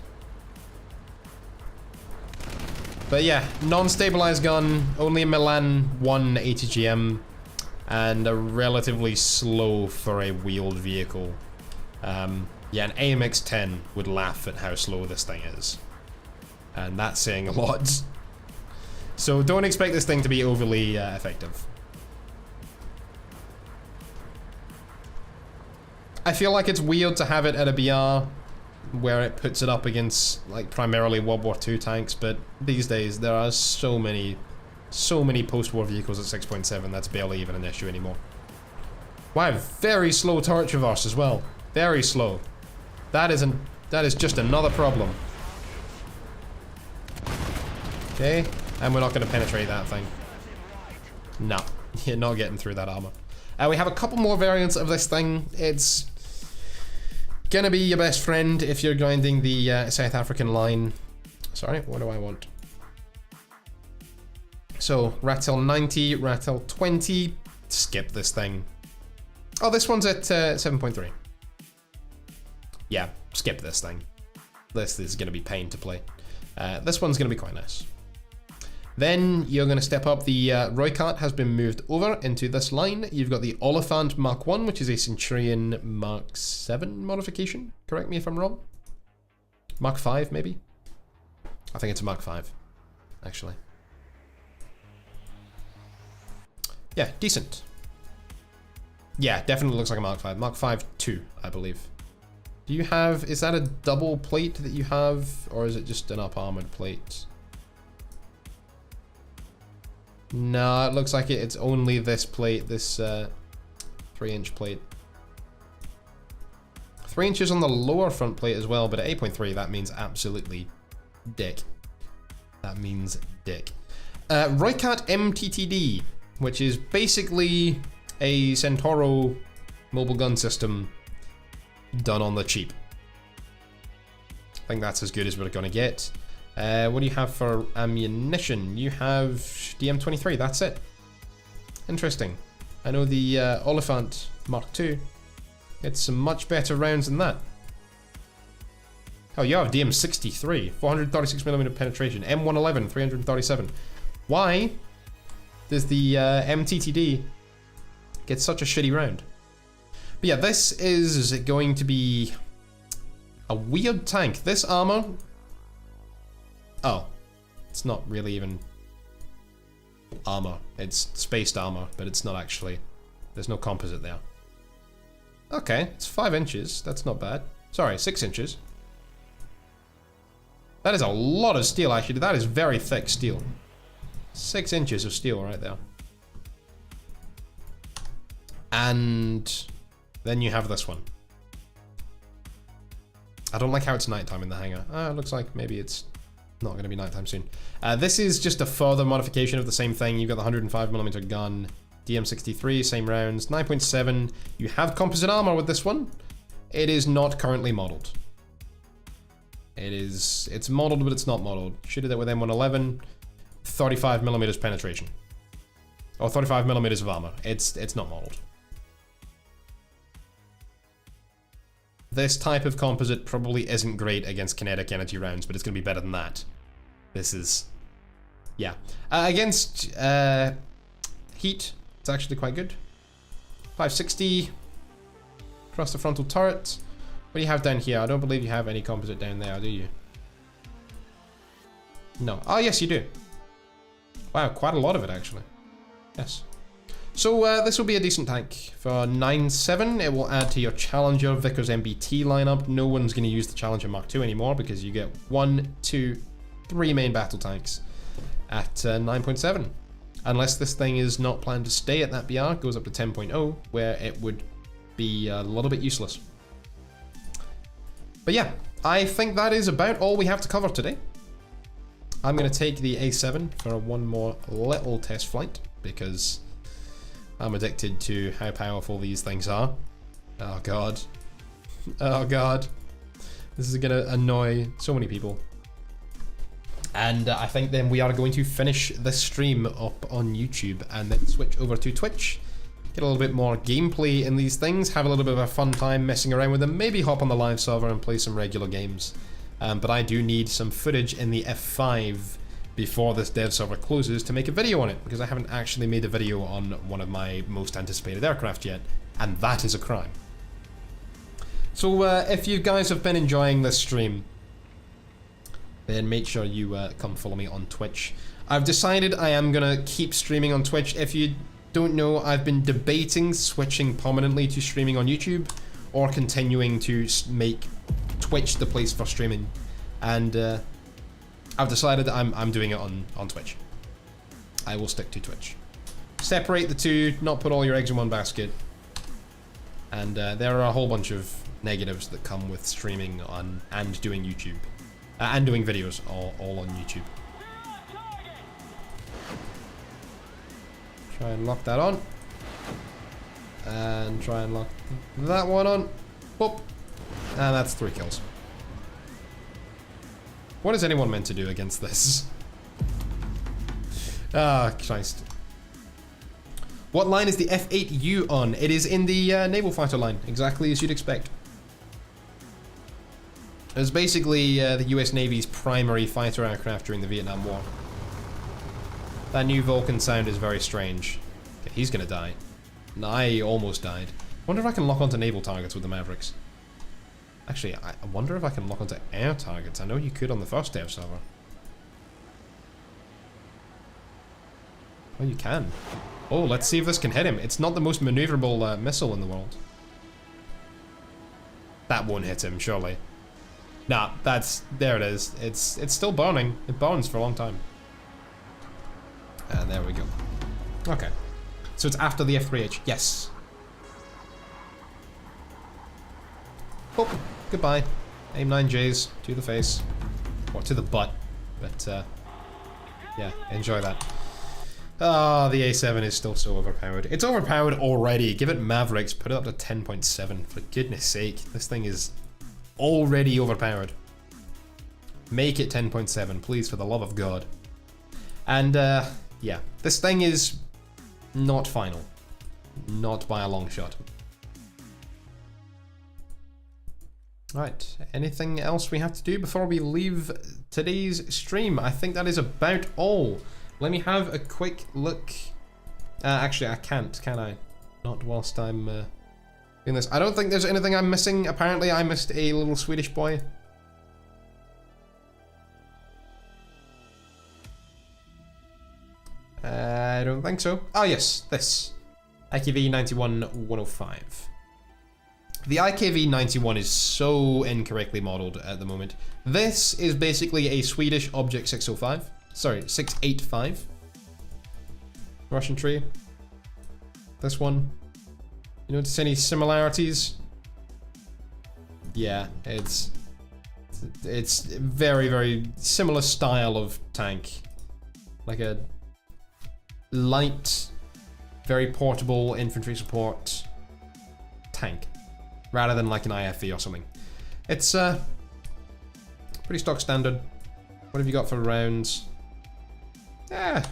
But yeah, non-stabilized gun, only a Milan 1 ATGM, and a relatively slow for a wheeled vehicle. Yeah, an AMX-10 would laugh at how slow this thing is. And that's saying a lot. So don't expect this thing to be overly effective. I feel like it's weird to have it at a BR where it puts it up against like primarily World War II tanks, but these days there are so many post-war vehicles at 6.7 that's barely even an issue anymore. Wow, very slow turret traverse as well. Very slow. That is just another problem. Okay, and we're not going to penetrate that thing. No, you're not getting through that armor. We have a couple more variants of this thing. It's gonna be your best friend if you're grinding the South African line. Sorry, what do I want? So, Rattle 90, Rattle 20. Skip this thing. Oh, this one's at 7.3. Yeah, skip this thing. This is gonna be pain to play. This one's gonna be quite nice. Then you're going to step up. The Roykart has been moved over into this line. You've got the Olyphant Mach 1, which is a Centurion Mach 7 modification. Correct me if I'm wrong. Mach 5, maybe? I think it's a Mach 5, actually. Yeah, decent. Yeah, definitely looks like a Mach 5. Mach 5 2, I believe. Do you have... Is that a double plate that you have? Or is it just an up-armored plate? No, it looks like it's only this plate, this 3-inch plate. 3 inches on the lower front plate as well, but at 8.3 that means absolutely dick. That means dick. Roykart MTTD, which is basically a Centauro mobile gun system done on the cheap. I think that's as good as we're gonna get. What do you have for ammunition? You have DM-23, that's it. Interesting. I know the Olyphant Mark II gets some much better rounds than that. Oh, you have DM-63, 436mm penetration, M111, 337. Why does the MTTD get such a shitty round? But yeah, this is going to be a weird tank. This armor... Oh, it's not really even armor. It's spaced armor, but it's not actually. There's no composite there. Okay, it's 5 inches. That's not bad. Sorry, 6 inches. That is a lot of steel, actually. That is very thick steel. 6 inches of steel right there. And then you have this one. I don't like how it's nighttime in the hangar. It looks like maybe it's not going to be nighttime soon. This is just a further modification of the same thing. You've got the 105mm gun, DM-63, same rounds, 9.7. You have composite armor with this one. It is not currently modeled. It's modeled, but it's not modeled. Shooted it with M111, 35mm penetration. Or 35mm of armor. It's not modeled. This type of composite probably isn't great against kinetic energy rounds, but it's going to be better than that. This is... Yeah. Against heat, it's actually quite good. 560 across the frontal turret. What do you have down here? I don't believe you have any composite down there, do you? No. Oh, yes, you do. Wow, quite a lot of it, actually. Yes. So, this will be a decent tank. For 9.7, it will add to your Challenger Vickers MBT lineup. No one's going to use the Challenger Mark II anymore because you get 1, 2, 3 main battle tanks at 9.7. Unless this thing is not planned to stay at that BR, goes up to 10.0, where it would be a little bit useless. But yeah, I think that is about all we have to cover today. I'm going to take the A7 for one more little test flight, because I'm addicted to how powerful these things are. Oh god. Oh god. This is going to annoy so many people. And I think then we are going to finish this stream up on YouTube and then switch over to Twitch. Get a little bit more gameplay in these things, have a little bit of a fun time messing around with them, maybe hop on the live server and play some regular games. But I do need some footage in the F5 before this dev server closes to make a video on it, because I haven't actually made a video on one of my most anticipated aircraft yet, and that is a crime. So if you guys have been enjoying this stream, then make sure you come follow me on Twitch. I've decided I am going to keep streaming on Twitch. If you don't know, I've been debating switching permanently to streaming on YouTube or continuing to make Twitch the place for streaming. And I've decided that I'm doing it on Twitch. I will stick to Twitch. Separate the two, not put all your eggs in one basket. And there are a whole bunch of negatives that come with streaming on and doing YouTube. And doing videos all on YouTube. Try and lock that on. And try and lock that one on. Boop. And that's 3 kills. What is anyone meant to do against this? Ah, Christ. What line is the F-8U on? It is in the naval fighter line, exactly as you'd expect. It was basically the US Navy's primary fighter aircraft during the Vietnam War. That new Vulcan sound is very strange. Okay, he's gonna die. And I almost died. Wonder if I can lock onto naval targets with the Mavericks. Actually, I wonder if I can lock onto air targets. I know you could on the first dev server. Oh, you can. Oh, let's see if this can hit him. It's not the most maneuverable missile in the world. That won't hit him, surely. Nah, there it is. It's still burning. It burns for a long time. And there we go. Okay. So it's after the F3H. Yes. Oh, goodbye. Aim 9Js to the face. Or to the butt. But, yeah, enjoy that. Ah, the A7 is still so overpowered. It's overpowered already. Give it Mavericks. Put it up to 10.7. For goodness sake. This thing is already overpowered. Make it 10.7, please, for the love of God. And, yeah. This thing is not final. Not by a long shot. Right, anything else we have to do before we leave today's stream? I think that is about all. Let me have a quick look. Actually, I can't, can I? Not whilst I'm doing this. I don't think there's anything I'm missing. Apparently, I missed a little Swedish boy. I don't think so. Oh yes, this. IKV-91-105. The IKV-91 is so incorrectly modelled at the moment. This is basically a Swedish Object 605. Sorry, 685. Russian tree. This one. You notice any similarities? Yeah, it's very, very similar style of tank. Like a light, very portable infantry support tank, rather than like an IFV or something. It's pretty stock standard. What have you got for rounds? Yeah,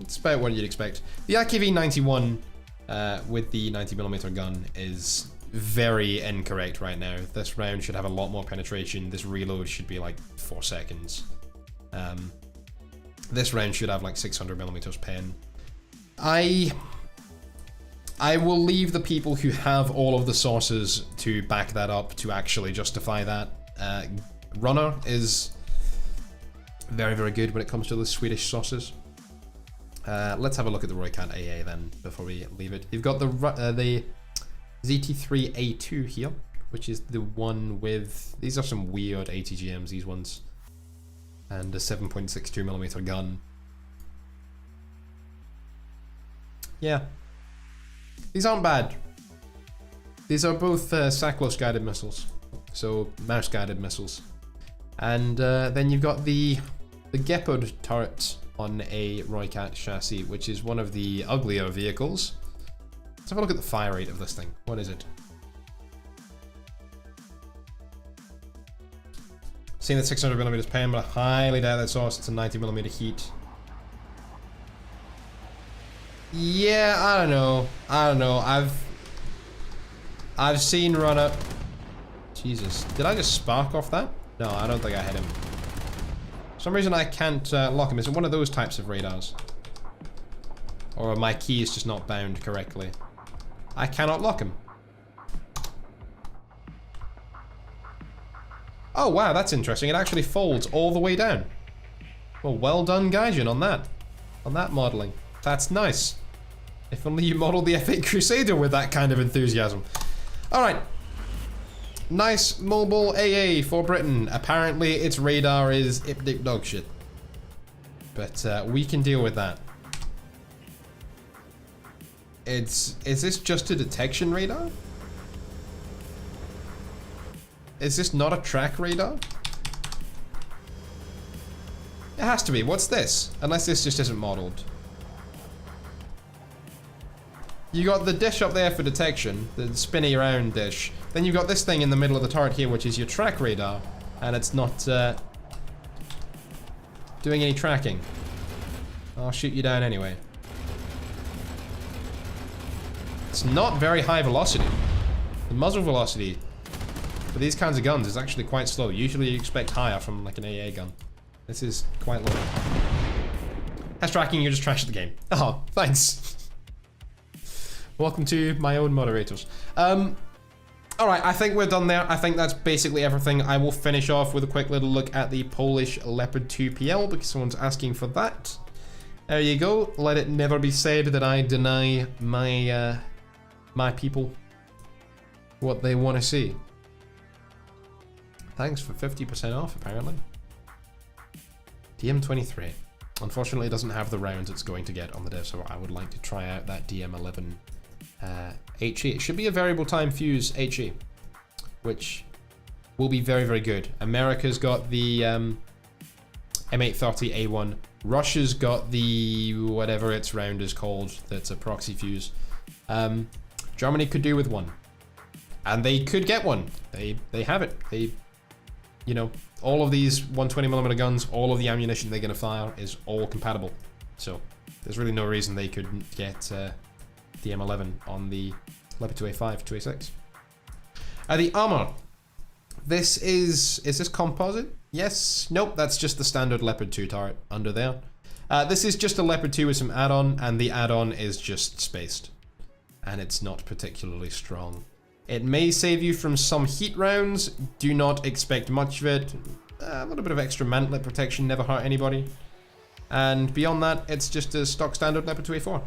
it's about what you'd expect. The IKV-91 with the 90mm gun is very incorrect right now. This round should have a lot more penetration. This reload should be like 4 seconds. This round should have like 600mm pen. I I will leave the people who have all of the sources to back that up to actually justify that. Runner is very, very good when it comes to the Swedish sources. Let's have a look at the Roycat AA then before we leave it. You've got the ZT3A2 here, which is the one with, these are some weird ATGMs, these ones, and a 7.62mm gun. Yeah, these aren't bad. These are both Saklos guided missiles, so mouse guided missiles. And then you've got the Gepard turret on a Roycat chassis, which is one of the uglier vehicles. Let's have a look at the fire rate of this thing. What is it? Seeing that 600mm is pen, but I highly doubt that source. It's a 90mm heat. Yeah, I don't know. I've seen runner. Jesus, did I just spark off that? No, I don't think I hit him. For some reason I can't lock him. Is it one of those types of radars? Or my key is just not bound correctly? I cannot lock him. Oh wow, that's interesting. It actually folds all the way down. Well done, Gaijin, on that modeling. That's nice. If only you modeled the F8 Crusader with that kind of enthusiasm. Alright. Nice mobile AA for Britain. Apparently its radar is ipdick dog shit. But we can deal with that. Is this just a detection radar? Is this not a track radar? It has to be. What's this? Unless this just isn't modeled. You got the dish up there for detection, the spinny around dish. Then you've got this thing in the middle of the turret here, which is your track radar, and it's not doing any tracking. I'll shoot you down anyway. It's not very high velocity. The muzzle velocity for these kinds of guns is actually quite slow. Usually you expect higher from like an AA gun. This is quite low. Has tracking, you just trashed the game. Oh, thanks. Welcome to my own moderators. Alright, I think we're done there. I think that's basically everything. I will finish off with a quick little look at the Polish Leopard 2 PL because someone's asking for that. There you go. Let it never be said that I deny my my people what they want to see. Thanks for 50% off, apparently. DM23. Unfortunately, it doesn't have the rounds it's going to get on the dev, so I would like to try out that DM11 HE. It should be a variable time fuse HE, which will be very, very good. America's got the M830A1. Russia's got the whatever its round is called. That's a proxy fuse. Germany could do with one, and they could get one. They have it. They, you know, all of these 120mm guns, all of the ammunition they're gonna fire is all compatible. So there's really no reason they couldn't get the M11 on the Leopard 2A5, 2A6. The armor. This is this composite? Yes. Nope, that's just the standard Leopard 2 turret under there. This is just a Leopard 2 with some add-on, and the add-on is just spaced. And it's not particularly strong. It may save you from some heat rounds. Do not expect much of it. A little bit of extra mantlet protection, never hurt anybody. And beyond that, it's just a stock standard Leopard 2A4.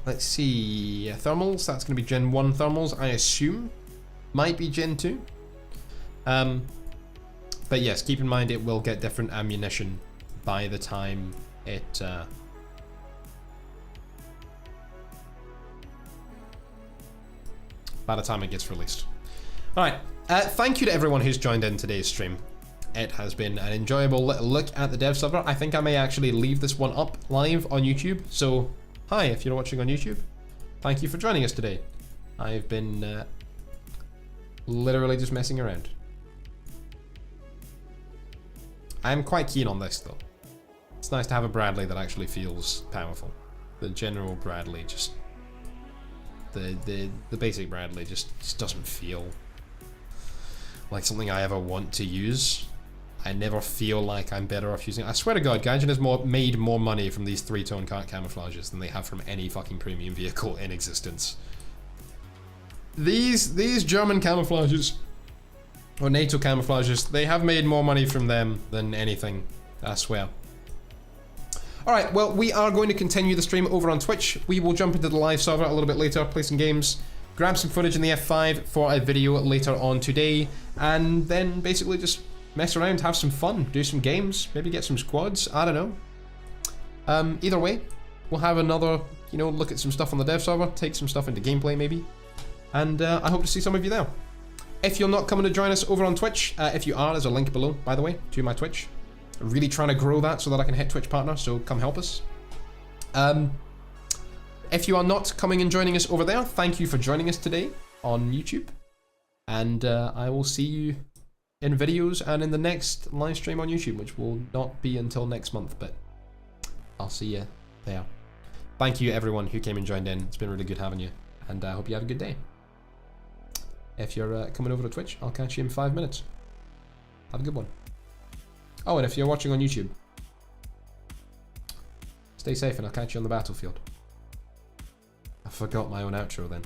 Let's see, thermals, that's going to be Gen 1 thermals, I assume. Might be Gen 2. But yes, keep in mind it will get different ammunition by the time it... by the time it gets released. Alright, thank you to everyone who's joined in today's stream. It has been an enjoyable little look at the dev server. I think I may actually leave this one up live on YouTube, so hi if you're watching on YouTube. Thank you for joining us today. I've been literally just messing around. I'm quite keen on this though. It's nice to have a Bradley that actually feels powerful. The general Bradley just... The basic Bradley just doesn't feel like something I ever want to use. I never feel like I'm better off using it. I swear to God, Gaijin has made more money from these 3-tone camouflages than they have from any fucking premium vehicle in existence. These German camouflages, or NATO camouflages, they have made more money from them than anything, I swear. Alright, well, we are going to continue the stream over on Twitch. We will jump into the live server a little bit later, play some games, grab some footage in the F5 for a video later on today, and then basically just mess around, have some fun, do some games, maybe get some squads, I don't know. Either way, we'll have another, you know, look at some stuff on the dev server, take some stuff into gameplay maybe, and I hope to see some of you there. If you're not coming to join us over on Twitch, if you are, there's a link below, by the way, to my Twitch. I'm really trying to grow that so that I can hit Twitch partner, so come help us. If you are not coming and joining us over there, thank you for joining us today on YouTube. And I will see you in videos and in the next live stream on YouTube, which will not be until next month, but I'll see you there. Thank you everyone who came and joined in. It's been really good having you, and I hope you have a good day. If you're coming over to Twitch, I'll catch you in 5 minutes. Have a good one. Oh, and if you're watching on YouTube, stay safe and I'll catch you on the battlefield. I forgot my own outro then.